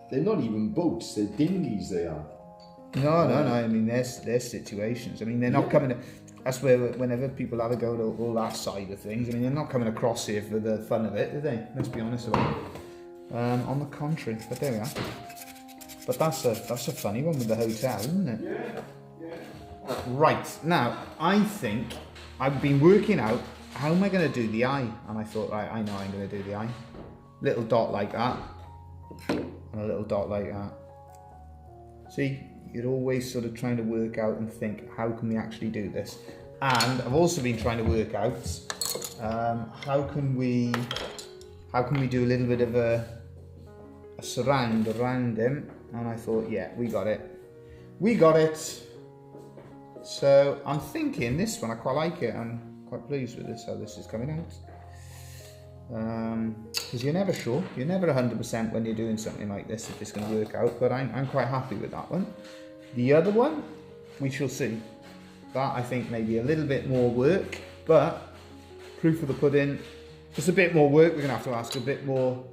They're not even boats; they're dinghies. They are. No. I mean, there's situations. I mean, they're not coming. That's where whenever people have a go to all that side of things. I mean, they're not coming across here for the fun of it, are they? Let's be honest about it. On the contrary, but there we are. But that's a funny one with the hotel, isn't it? Yeah. Right now, I think I've been working out how am I going to do the eye, and I thought, right, I know I'm going to do the eye. Little dot like that, and a little dot like that. See, you're always sort of trying to work out and think, how can we actually do this? And I've also been trying to work out how can we do a little bit of a surround around him. And I thought, yeah, we got it. So I'm thinking this one, I quite like it. I'm quite pleased with this, how this is coming out. Because you're never sure, you're never 100% when you're doing something like this if it's going to work out, but I'm quite happy with that one. The other one, we shall see. That I think may be a little bit more work, but proof of the pudding, just a bit more work. We're going to have to ask a bit more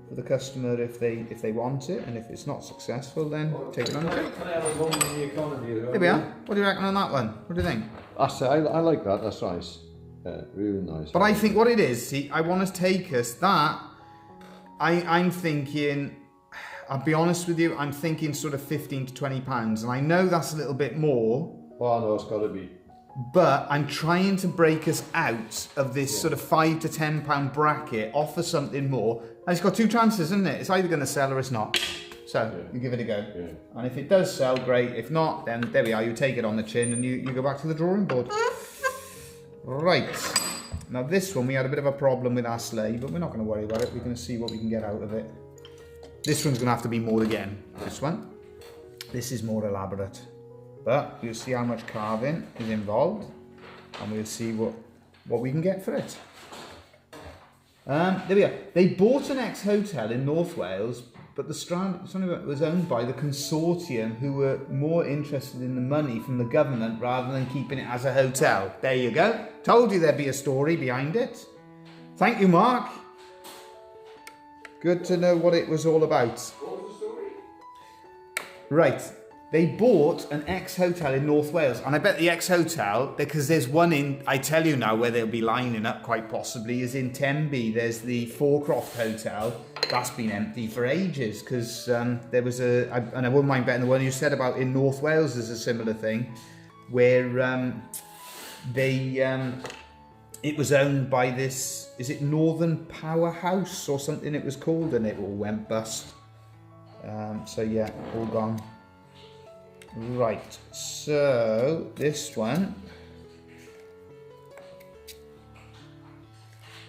for the customer if they want it, and if it's not successful, then take it on the chin. Can I have a moment in the economy as well? Here we are. What do you reckon on that one? What do you think? I like that. That's nice. Really nice. But I think what it is, see, I want to take us that. I'm thinking, I'll be honest with you, I'm thinking sort of 15 to 20 pounds, and I know that's a little bit more. Oh no, it's got to be. But I'm trying to break us out of this sort of £5 to £10 bracket, offer something more. And it's got two chances, isn't it? It's either going to sell or it's not. So you give it a go. Yeah. And if it does sell, great. If not, then there we are. You take it on the chin and you go back to the drawing board. Right. Now this one, we had a bit of a problem with our sleigh, but we're not going to worry about it. We're going to see what we can get out of it. This one's going to have to be more again. This one. This is more elaborate. But you'll see how much carving is involved, and we'll see what we can get for it. There we are. They bought an ex-hotel in North Wales, but the Strand was owned by the consortium who were more interested in the money from the government rather than keeping it as a hotel. There you go. Told you there'd be a story behind it. Thank you, Mark. Good to know what it was all about. What was the story? Right. They bought an ex-hotel in North Wales, and I bet the ex-hotel, because there's one in, I tell you now, where they'll be lining up quite possibly, is in Tenby. There's the Forecroft Hotel. That's been empty for ages, because there was and I wouldn't mind betting the one you said about in North Wales is a similar thing, where it was owned by this, is it Northern Powerhouse or something it was called, and it all went bust. So yeah, all gone. Right, so this one.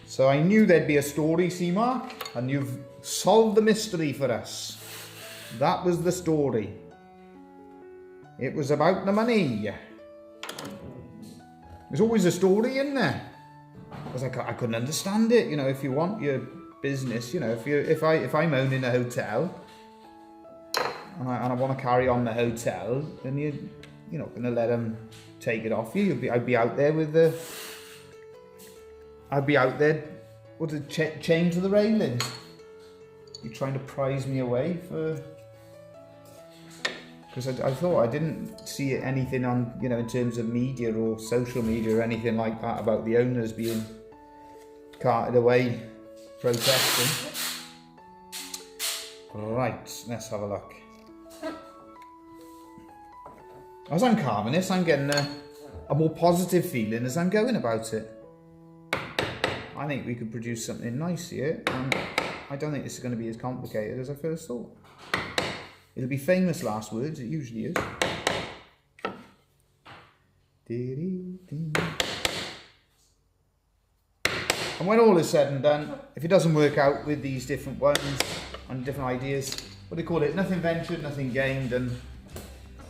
So I knew there'd be a story, see, Mark, and you've solved the mystery for us. That was the story. It was about the money. There's always a story in there. Because I couldn't understand it. You know, if you want your business, you know, if I'm owning a hotel. And I want to carry on the hotel, then you're not going to let them take it off you. I'd be out there with the. I'd be out there with the chain to the railings. You're trying to prize me away for. Because I thought I didn't see anything on, you know, in terms of media or social media or anything like that about the owners being carted away protesting. Right, let's have a look. As I'm carving this, I'm getting a more positive feeling as I'm going about it. I think we could produce something nice here, and I don't think this is going to be as complicated as I first thought. It'll be famous last words, it usually is. And when all is said and done, if it doesn't work out with these different ones and different ideas, what do you call it? Nothing ventured, nothing gained, and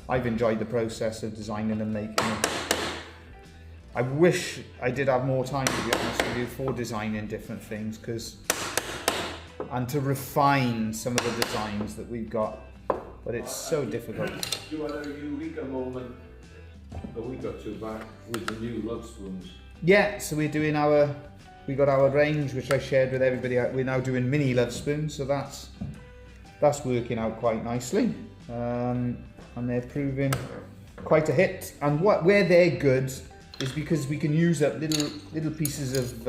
I've enjoyed the process of designing and making them. I wish I did have more time, to be honest with you, for designing different things, and to refine some of the designs that we've got, but it's so difficult. You had a eureka moment a week or two back with the new Lovespoons. Yeah, so we got our range, which I shared with everybody. We're now doing mini Lovespoons, so that's working out quite nicely. And they're proving quite a hit. And where they're good is because we can use up little pieces of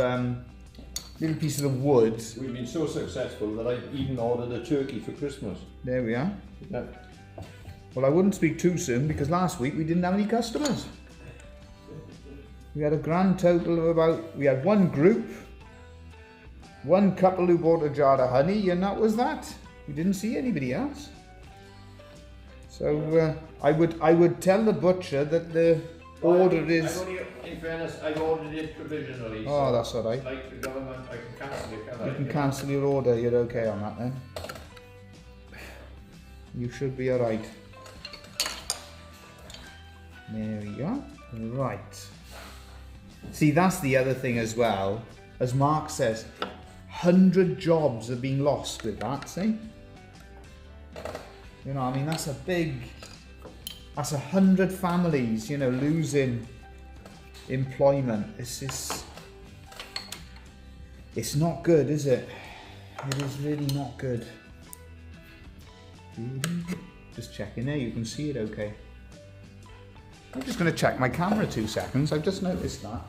wood. We've been so successful that I even ordered a turkey for Christmas. There we are. Yeah. Well, I wouldn't speak too soon because last week we didn't have any customers. We had a grand total of we had one group, one couple who bought a jar of honey, and that was that. We didn't see anybody else. So I would tell the butcher that the order is. In fairness, I've ordered it provisionally. Oh, so that's all right. like the government, I can cancel it, can I? You can cancel your order. You're okay on that then. You should be all right. There we go. Right. See, that's the other thing as well. As Mark says, 100 jobs have been lost with that. See. You know, I mean, that's 100 families, you know, losing employment. It's not good, is it? It is really not good. Just checking there, you can see it okay. I'm just going to check my camera 2 seconds. I've just noticed that.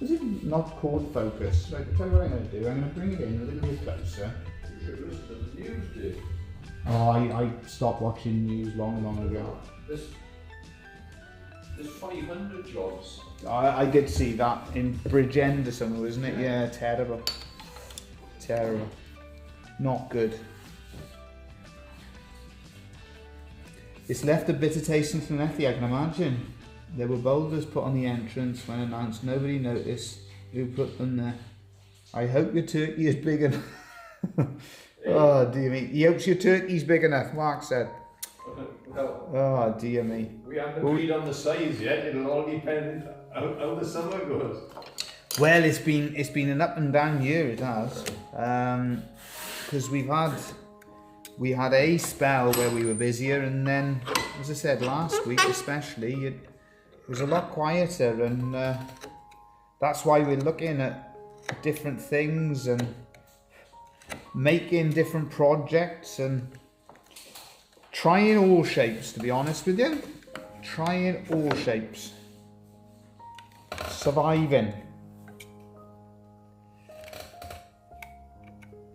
Is it not caught focus? Right, I'll tell you what I'm going to do. I'm going to bring it in a little bit closer. You should listen to the news, dude. Oh, I stopped watching news long ago. There's 500 jobs. I did see that in Bridgend or something, wasn't it? Yeah, terrible. Terrible. Not good. It's left a bitter taste in Llanelli, I can imagine. There were boulders put on the entrance when announced. Nobody noticed who put them there. I hope your turkey is big enough. Oh, dear me. He hopes your turkey's big enough, Mark said. Well, oh, dear me. We haven't agreed on the size yet. It'll all depend how the summer goes. Well, it's been an up and down year, it has. Because we've had we had a spell where we were busier, and then, as I said, last week especially, it was a lot quieter, and that's why we're looking at different things and making different projects and trying all shapes, to be honest with you. Trying all shapes. Surviving.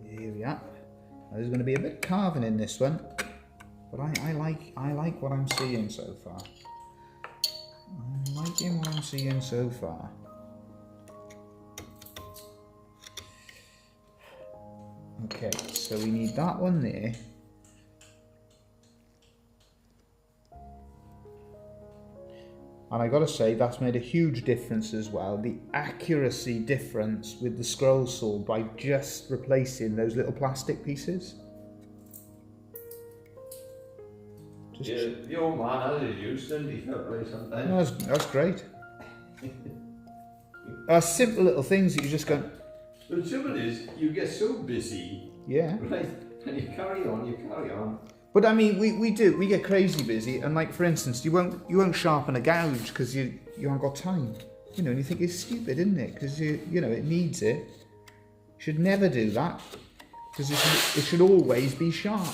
Here we are. There's going to be a bit of carving in this one, but I like what I'm seeing so far. I'm liking what I'm seeing so far. Okay, so we need that one there. And I gotta say, that's made a huge difference as well. The accuracy difference with the scroll saw by just replacing those little plastic pieces. Yeah, the old man has his use, and he can't play sometimes. That's great. Simple little things that you just go. The trouble is, you get so busy, Yeah. right? And you carry on. But I mean, we get crazy busy, and like for instance, you won't sharpen a gouge because you haven't got time, you know. And you think it's stupid, isn't it? Because you know it needs it. You should never do that because it should always be sharp.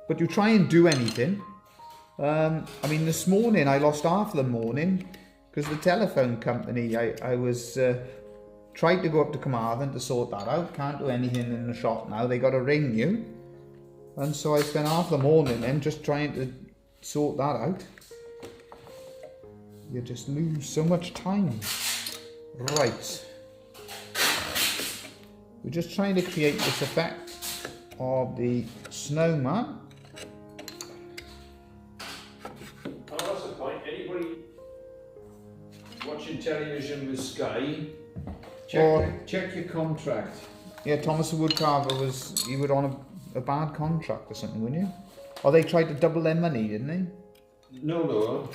But you try and do anything. I mean, this morning I lost half of the morning because the telephone company I was. Tried to go up to Carmarthen to sort that out. Can't do anything in the shop now. They got to ring you. And so I spent half the morning then just trying to sort that out. You just lose so much time. Right. We're just trying to create this effect of the snowman. Oh, that's the point. Anybody watching television with Sky, check your contract. Yeah, Thomas the Woodcarver he was on a bad contract or something, wouldn't you? Or they tried to double their money, didn't they? No.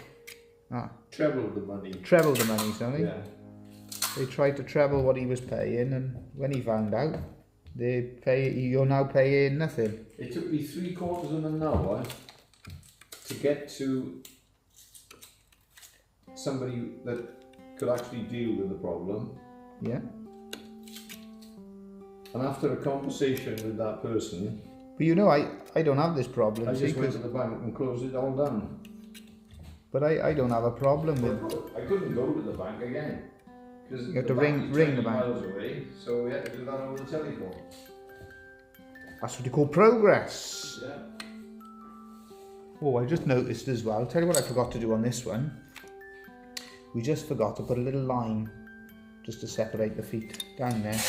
Ah. Treble the money. Treble the money, sorry. Yeah. They tried to treble what he was paying, and when he found out, you're now paying nothing. It took me 3/4 of an hour to get to somebody that could actually deal with the problem. Yeah. And after a conversation with that person, But you know, I don't have this problem. I see, just went to the bank and closed it all down. But I don't have a problem with. I couldn't go to the bank again. Because You have to ring the bank. miles away, so we had to do that over the telephone. That's what you call progress. Yeah. Oh, I just noticed as well. Tell you what I forgot to do on this one. We just forgot to put a little line just to separate the feet down there.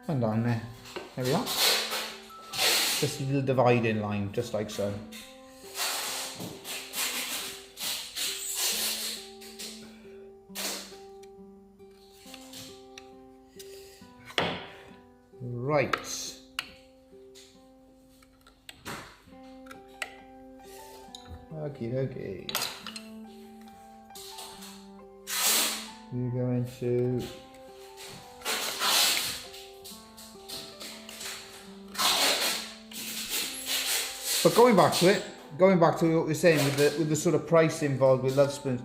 And down there. There we are. Just a little dividing line, just like so. Right. Okay. We're going to but going back to what we were saying with the sort of price involved with Lovespoons,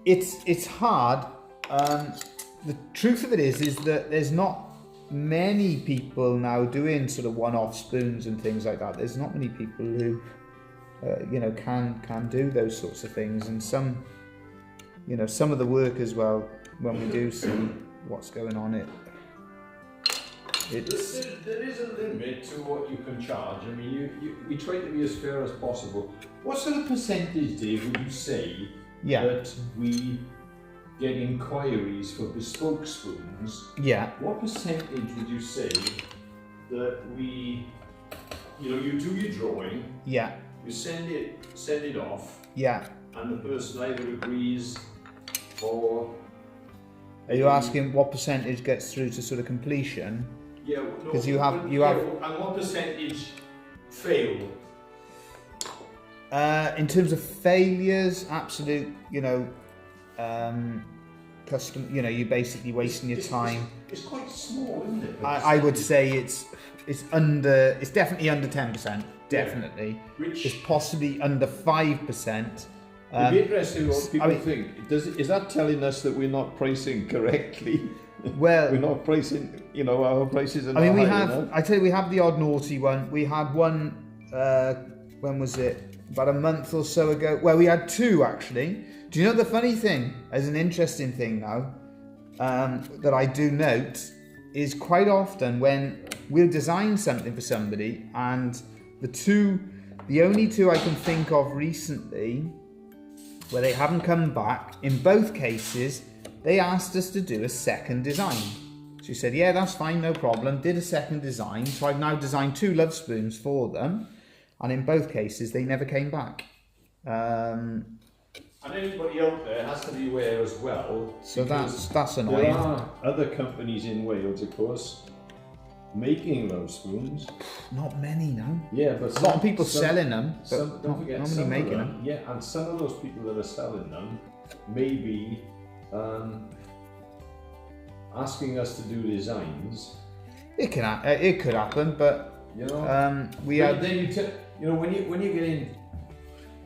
it's hard. The truth of it is that there's not many people now doing sort of one-off spoons and things like that. There's not many people who can do those sorts of things, and some of the work as well, when we do see what's going on, there is a limit to what you can charge. I mean, we try to be as fair as possible. What sort of percentage, Dave, would you say that we get inquiries for bespoke spoons? Yeah. What percentage would you say that we, you do your drawing, yeah, you send it off, yeah, and the person either agrees or... Are you asking what percentage gets through to sort of completion? Yeah, because you have. And what percentage fail? In terms of failures, absolute, custom. You know, you're basically wasting your time. It's quite small, isn't it? I would say it's under. It's definitely under 10%. Definitely. Yeah. Which it's possibly under 5%. It'd be interesting what people think. Is that telling us that we're not pricing correctly? Well, we're not pricing. You know, our prices are not I mean, we high have. enough. I tell you, we have the odd naughty one. We had one. When was it? About a month or so ago. Well, we had two actually. Do you know the funny thing? As an interesting thing now, that I do note is quite often when we'll design something for somebody, and the only two I can think of recently where they haven't come back, in both cases, they asked us to do a second design. So we said, yeah, that's fine, no problem. Did a second design. So I've now designed 2 Lovespoons for them. And in both cases, they never came back. And anybody out there has to be aware as well. So that's annoying. There are other companies in Wales, of course, making Lovespoons. Not many, no. Yeah, but a lot of people selling them, but don't forget, not many making them. Yeah, and some of those people that are selling them may be asking us to do designs. It could happen, but you know,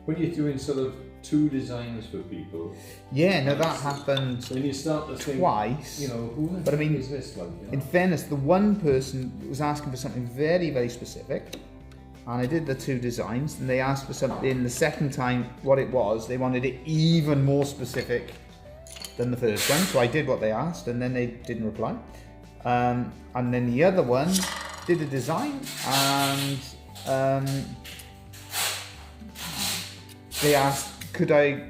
when you're doing sort of 2 designs for people. Yeah, no, that happened. Then you start to think twice. You know, who but I mean, is this like? You know? In fairness, the one person was asking for something very, very specific, and I did the 2 designs, and they asked for something the second time. What it was, they wanted it even more specific than the first one. So I did what they asked, and then they didn't reply. And then the other one did the design, and they asked, could I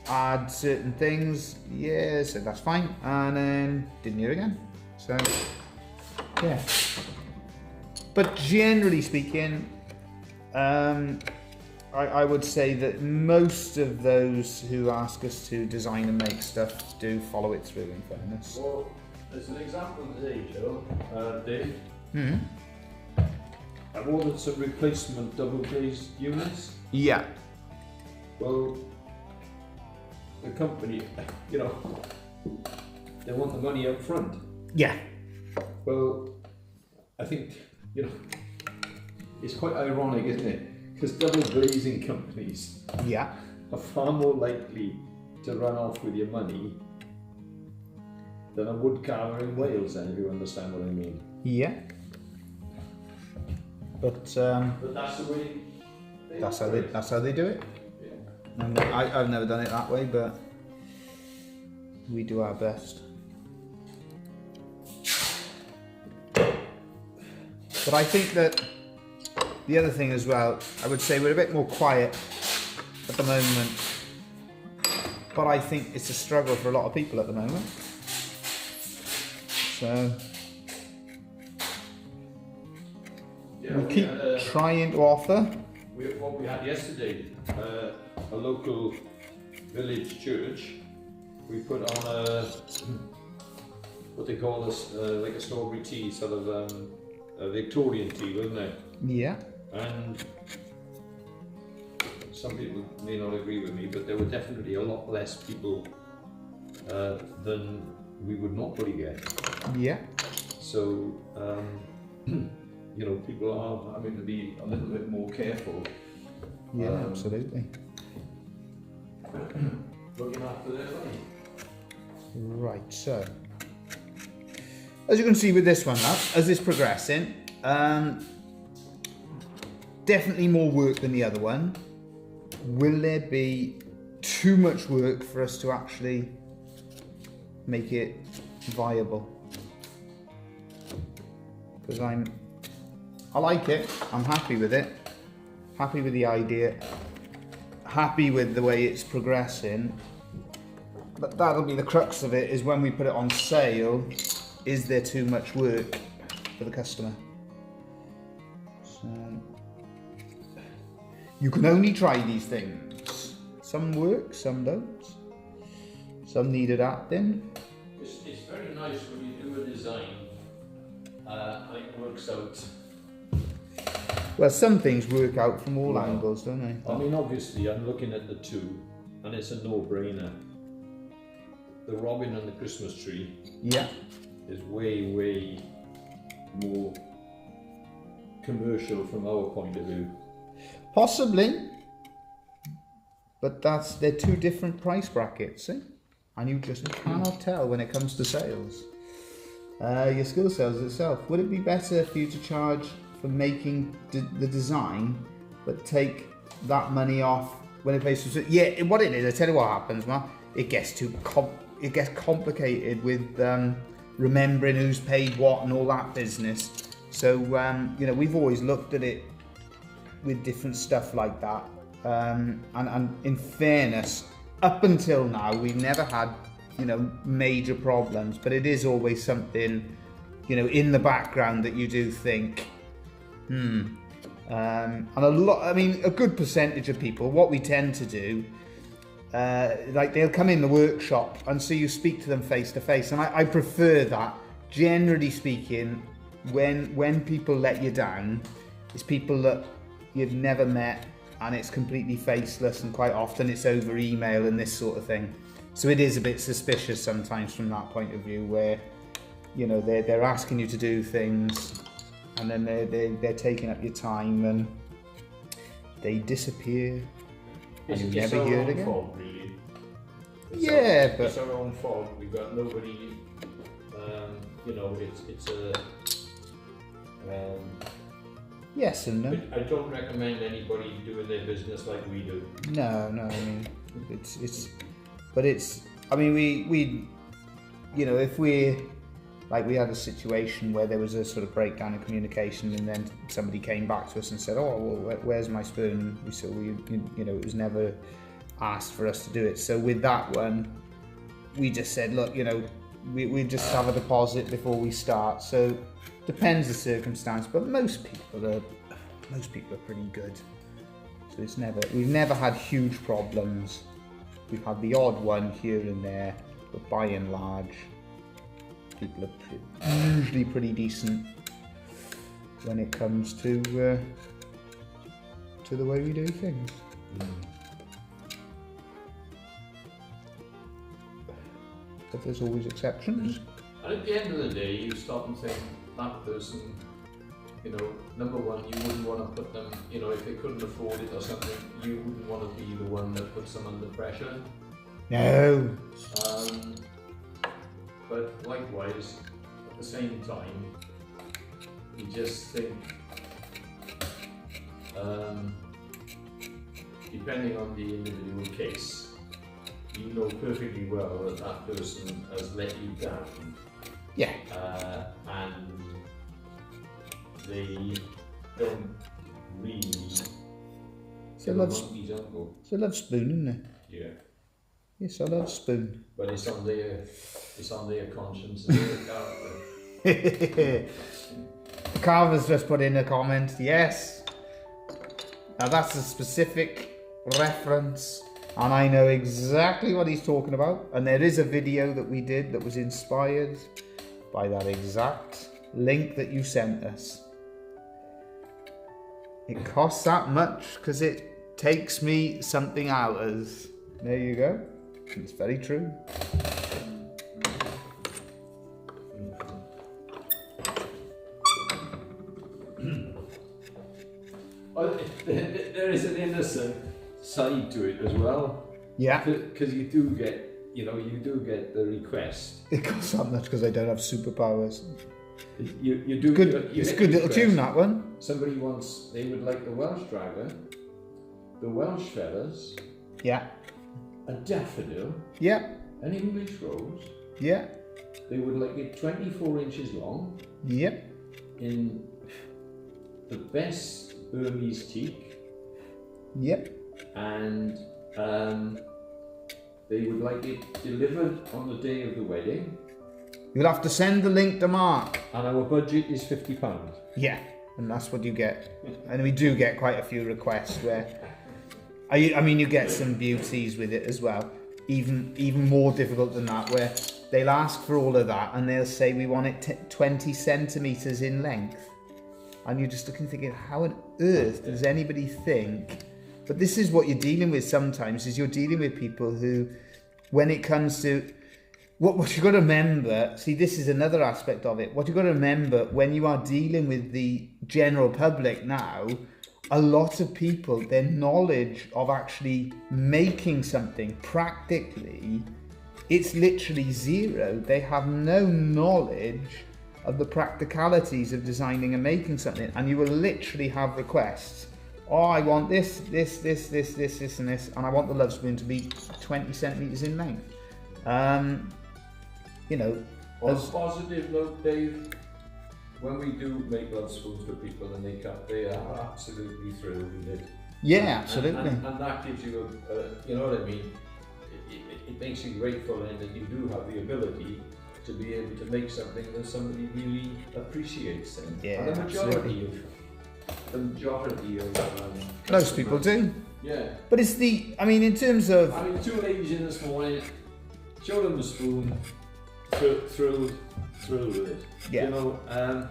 add certain things? Yeah, so that's fine, and then didn't hear again. So yeah, but generally speaking, I would say that most of those who ask us to design and make stuff do follow it through, in fairness. Well, as an example today, Joe, Dave, I've ordered some replacement double glazed units. Yeah. Well, the company, you know, they want the money up front. Yeah. Well, I think, you know, it's quite ironic, isn't it? Because double glazing companies are far more likely to run off with your money than a wood carver in Wales, then, if you understand what I mean. Yeah. But that's the way. That's how they do it. I've never done it that way, but we do our best. But I think that the other thing as well, I would say we're a bit more quiet at the moment, but I think it's a struggle for a lot of people at the moment. So we keep trying to offer. What we had yesterday, a local village church, we put on what they call this, like a strawberry tea, sort of a Victorian tea, wasn't it? Yeah. And some people may not agree with me, but there were definitely a lot less people than we would normally get. Yeah. So, you know, people are having to be a little bit more careful. Yeah, absolutely. Looking after their money. Right, so as you can see with this one now, as it's progressing, definitely more work than the other one. Will there be too much work for us to actually make it viable? Because I like it, I'm happy with it, happy with the idea, happy with the way it's progressing, but that'll be the crux of it, is when we put it on sale, is there too much work for the customer? So you can only try these things. Some work, some don't. Some need adapting. It's very nice when you do a design and it works out. Well, some things work out from all angles, don't they? I mean, obviously, I'm looking at the 2, and it's a no-brainer. the robin and the Christmas tree is way more commercial from our point of view. Possibly, but they're two different price brackets, see? And you just cannot tell when it comes to sales. Your school sales itself. Would it be better for you to charge for making the design, but take that money off when it pays for? Yeah, what it is, I tell you what happens, man. It gets it gets complicated with remembering who's paid what and all that business. So you know, we've always looked at it with different stuff like that. And in fairness, up until now, we've never had, you know, major problems, but it is always something, you know, in the background that you do think, and a good percentage of people, what we tend to do, like they'll come in the workshop and so you speak to them face to face, and I prefer that. Generally speaking, when people let you down, it's people that you've never met and it's completely faceless, and quite often it's over email and this sort of thing. So it is a bit suspicious sometimes from that point of view, where, you know, they're asking you to do things and then they're taking up your time and they disappear and you never hear it again. Fault, really. It's our own fault. We've got nobody. You know, it's a. Yes and no. I don't recommend anybody doing their business like we do. No. I mean, we you know, if we had a situation where there was a sort of breakdown in communication, and then somebody came back to us and said, "Oh, well, where's my spoon?" We said, "Well, you know, it was never asked for us to do it." So with that one, we just said, "Look, you know, we just have a deposit before we start." So depends the circumstance, but most people are pretty good. So we've never had huge problems. We've had the odd one here and there, but by and large, people are usually pretty decent when it comes to the way we do things. But there's always exceptions. And at the end of the day, you stop and think, that person, you know, number one, you wouldn't want to put them, you know, if they couldn't afford it or something, you wouldn't want to be the one that puts them under pressure. No. But likewise, at the same time, you just think, depending on the individual case, you know perfectly well that that person has let you down. Yeah. And they don't really. It's a Lovespoon, isn't it? Yeah. Yes, I love spoon. But it's on their conscience and their character. Carver's just put in a comment. Yes. Now that's a specific reference, and I know exactly what he's talking about. And there is a video that we did that was inspired by that exact link that you sent us. It costs that much because it takes me something hours. There you go. It's very true. There is an innocent side to it as well. Yeah. Because you do get the request. It costs that much because I don't have superpowers. You do. It's a good little tune, that one. Somebody wants. They would like the Welsh dragger, the Welsh feathers. Yeah. A daffodil. Yeah. An English rose. Yeah. They would like it 24 inches long. Yep. In the best Burmese teak. Yep. And they would like it delivered on the day of the wedding. You'll have to send the link to Mark. And our budget is £50. Yeah, and that's what you get. And we do get quite a few requests where, I mean, you get some beauties with it as well. Even more difficult than that, where they'll ask for all of that and they'll say we want it 20 centimetres in length. And you're just looking thinking, how on earth does anybody think? But this is what you're dealing with sometimes, is you're dealing with people who, when it comes to what you got to remember, see, this is another aspect of it. What you got to remember when you are dealing with the general public now, a lot of people, their knowledge of actually making something practically, it's literally zero. They have no knowledge of the practicalities of designing and making something, and you will literally have requests. Oh, I want this, and this, and I want the Lovespoon to be 20 centimeters in length. You know, on a positive note, Dave, when we do make Lovespoons for people and they are absolutely thrilled with it. Yeah, absolutely. And that gives you you know what I mean? It makes you grateful, and that you do have the ability to be able to make something that somebody really appreciates. Then. Yeah, and the majority of most people do. Yeah. But it's I mean, in terms of... I mean, 2 ladies in this morning, showed them the spoon, thrilled with it. Yeah. You know,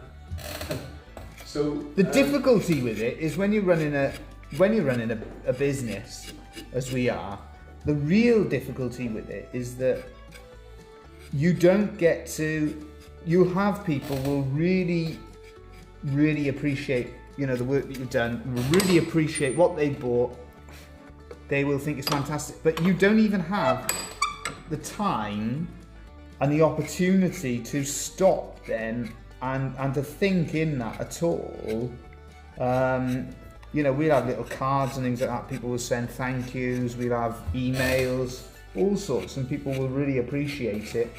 so... The difficulty with it is when you're running a business, as we are, the real difficulty with it is that you don't get to... You have people will really, really appreciate, you know, the work that you've done, will really appreciate what they bought. They will think it's fantastic, but you don't even have the time and the opportunity to stop then and to think in that at all. You know, we'll have little cards and things like that. People will send thank yous. We'll have emails, all sorts, and people will really appreciate it.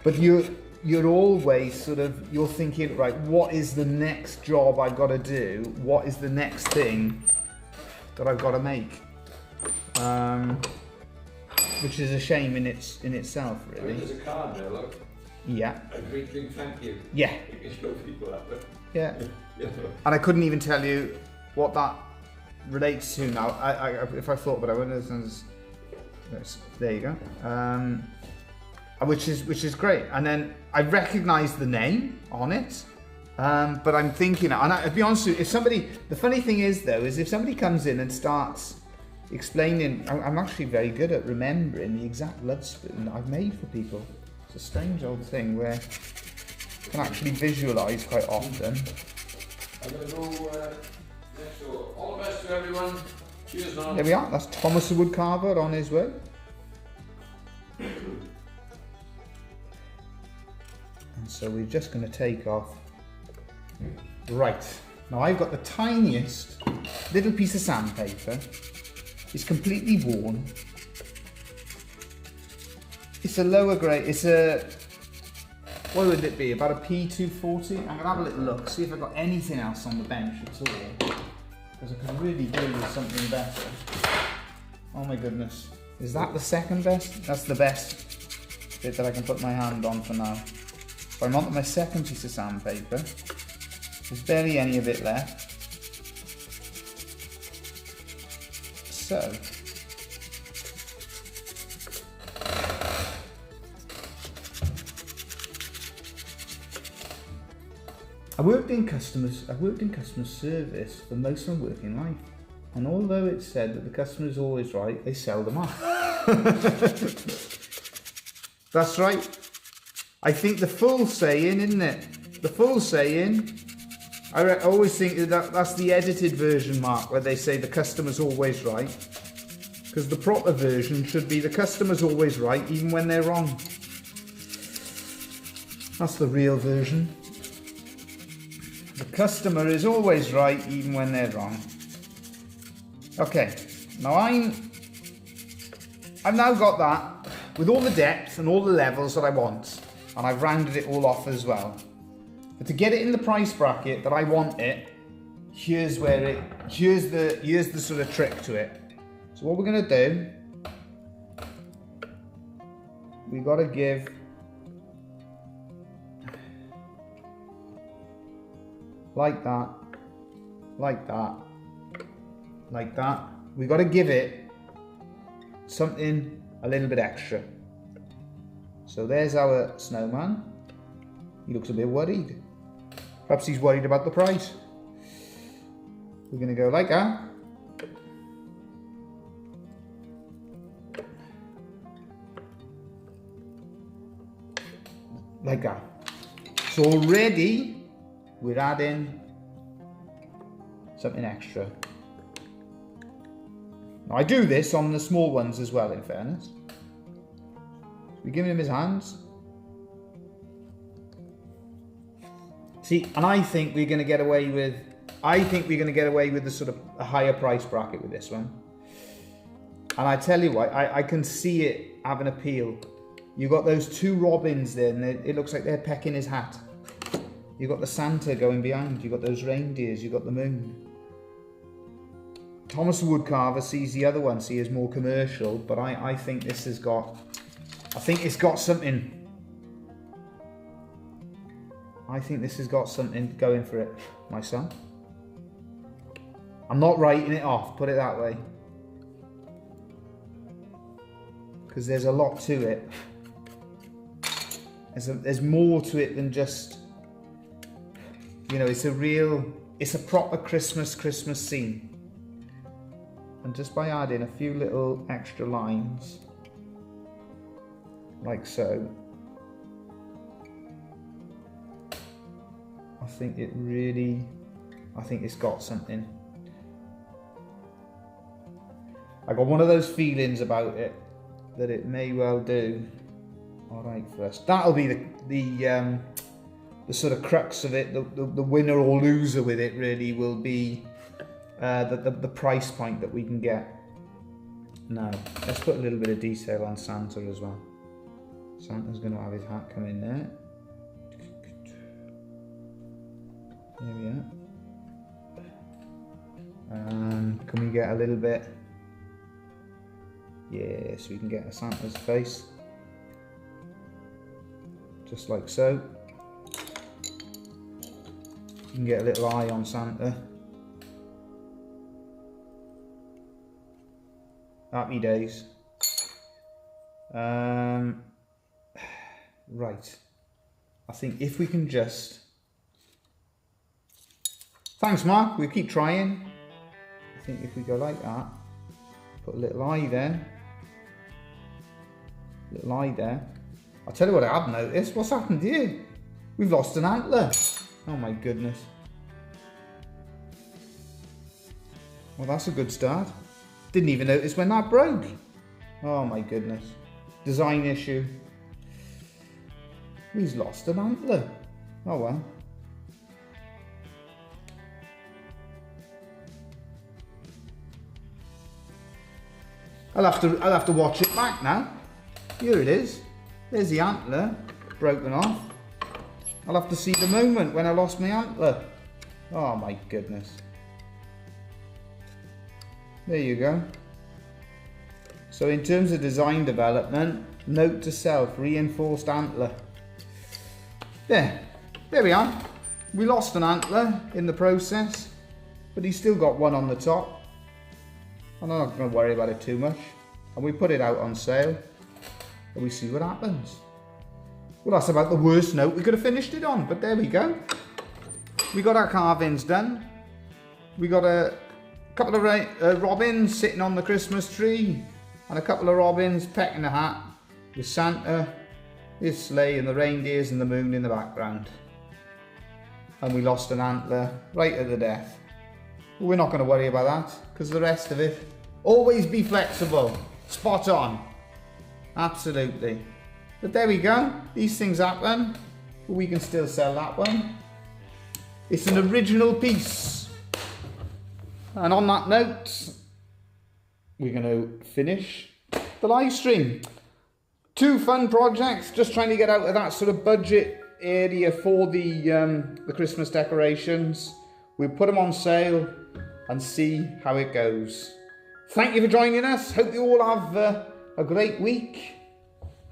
But you're always sort of, you're thinking, right, what is the next job I've got to do? What is the next thing that I've got to make? Which is a shame in itself, really. I mean, there's a card there, look. Yeah. A great big thank you. Yeah. You can show people that. Yeah. Yeah. And I couldn't even tell you what that relates to now. If I thought, but I wouldn't. There you go. Which is great. And then I recognise the name on it. But I'm thinking, and I'll be honest with you, the funny thing is though, is if somebody comes in and starts explaining, I'm actually very good at remembering the exact Lovespoon that I've made for people. It's a strange old thing where I can actually visualise quite often. I'm going to go next door. All the best to everyone. Cheers now. There we are, that's Thomas the Woodcarver on his way. And so we're just going to take off. Right, now I've got the tiniest little piece of sandpaper. It's completely worn. It's a lower grade, it's a, what would it be, about a P240? I'm going to have a little look, see if I've got anything else on the bench at all. Because I could really do with something better. Oh my goodness. Is that the second best? That's the best bit that I can put my hand on for now. So I'm on to my second piece of sandpaper. There's barely any of it left. So, I worked in customer service for most of my working life, and although it's said that the customer is always right, they seldom are. That's right. I think the full saying, isn't it? The full saying. I always think that's the edited version, Mark, where they say the customer's always right. Because the proper version should be the customer's always right, even when they're wrong. That's the real version. The customer is always right, even when they're wrong. Okay, now I've now got that with all the depth and all the levels that I want, and I've rounded it all off as well. But to get it in the price bracket that I want it, here's the sort of trick to it. So what we're going to do, we've got to give like that, like that, like that. We've got to give it something a little bit extra. So there's our snowman. He looks a bit worried. Perhaps he's worried about the price. We're going to go like that. like that. So already we're adding something extra. Now I do this on the small ones as well, in fairness. We're giving him his hands. See, and I think we're going to get away with, the sort of a higher price bracket with this one. And I tell you what, I can see it having appeal. You've got those two robins there, and it looks like they're pecking his hat. You've got the Santa going behind, you've got those reindeers, you've got the moon. Thomas the Woodcarver sees the other one, see as more commercial, but I think this has got, I think it's got something. I think this has got something going for it, myself. I'm not writing it off, put it that way. Because there's a lot to it. There's more to it than just, you know, it's a proper Christmas scene. And just by adding a few little extra lines, like so, I think it's got something. I got one of those feelings about it that it may well do all right for us. That'll be the sort of crux of it. The winner or loser with it really will be the price point that we can get. Now let's put a little bit of detail on Santa as well. Santa's going to have his hat come in there. There we are. And can we get a little bit? Yes, we can get a Santa's face. Just like so. You can get a little eye on Santa. Happy days. Right. I think if we can just... Thanks, Mark. We'll keep trying. I think if we go like that, put a little eye there. Little eye there. I'll tell you what I have noticed. What's happened here? We've lost an antler. Oh my goodness. Well, that's a good start. Didn't even notice when that broke. Oh my goodness. Design issue. He's lost an antler. Oh well. I'll have to watch it back now. Here it is. There's the antler broken off. I'll have to see the moment when I lost my antler. Oh my goodness. There you go. So in terms of design development, note to self, reinforced antler. There we are. We lost an antler in the process, but he's still got one on the top. I'm not going to worry about it too much. And we put it out on sale, and we see what happens. Well, that's about the worst note we could have finished it on, but there we go. We got our carvings done. We got a couple of robins sitting on the Christmas tree, and a couple of robins pecking a hat with Santa, his sleigh, and the reindeers and the moon in the background. And we lost an antler right at the death. But we're not going to worry about that, because the rest of it, always be flexible. Spot on. Absolutely. But there we go. These things happen. But we can still sell that one. It's an original piece. And on that note, we're going to finish the live stream. 2 fun projects. Just trying to get out of that sort of budget area for the Christmas decorations. We'll put them on sale and see how it goes. Thank you for joining us. Hope you all have a great week.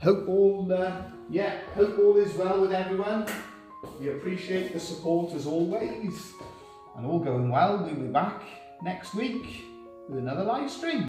Hope all is well with everyone. We appreciate the support as always. And all going well, we'll be back next week with another live stream.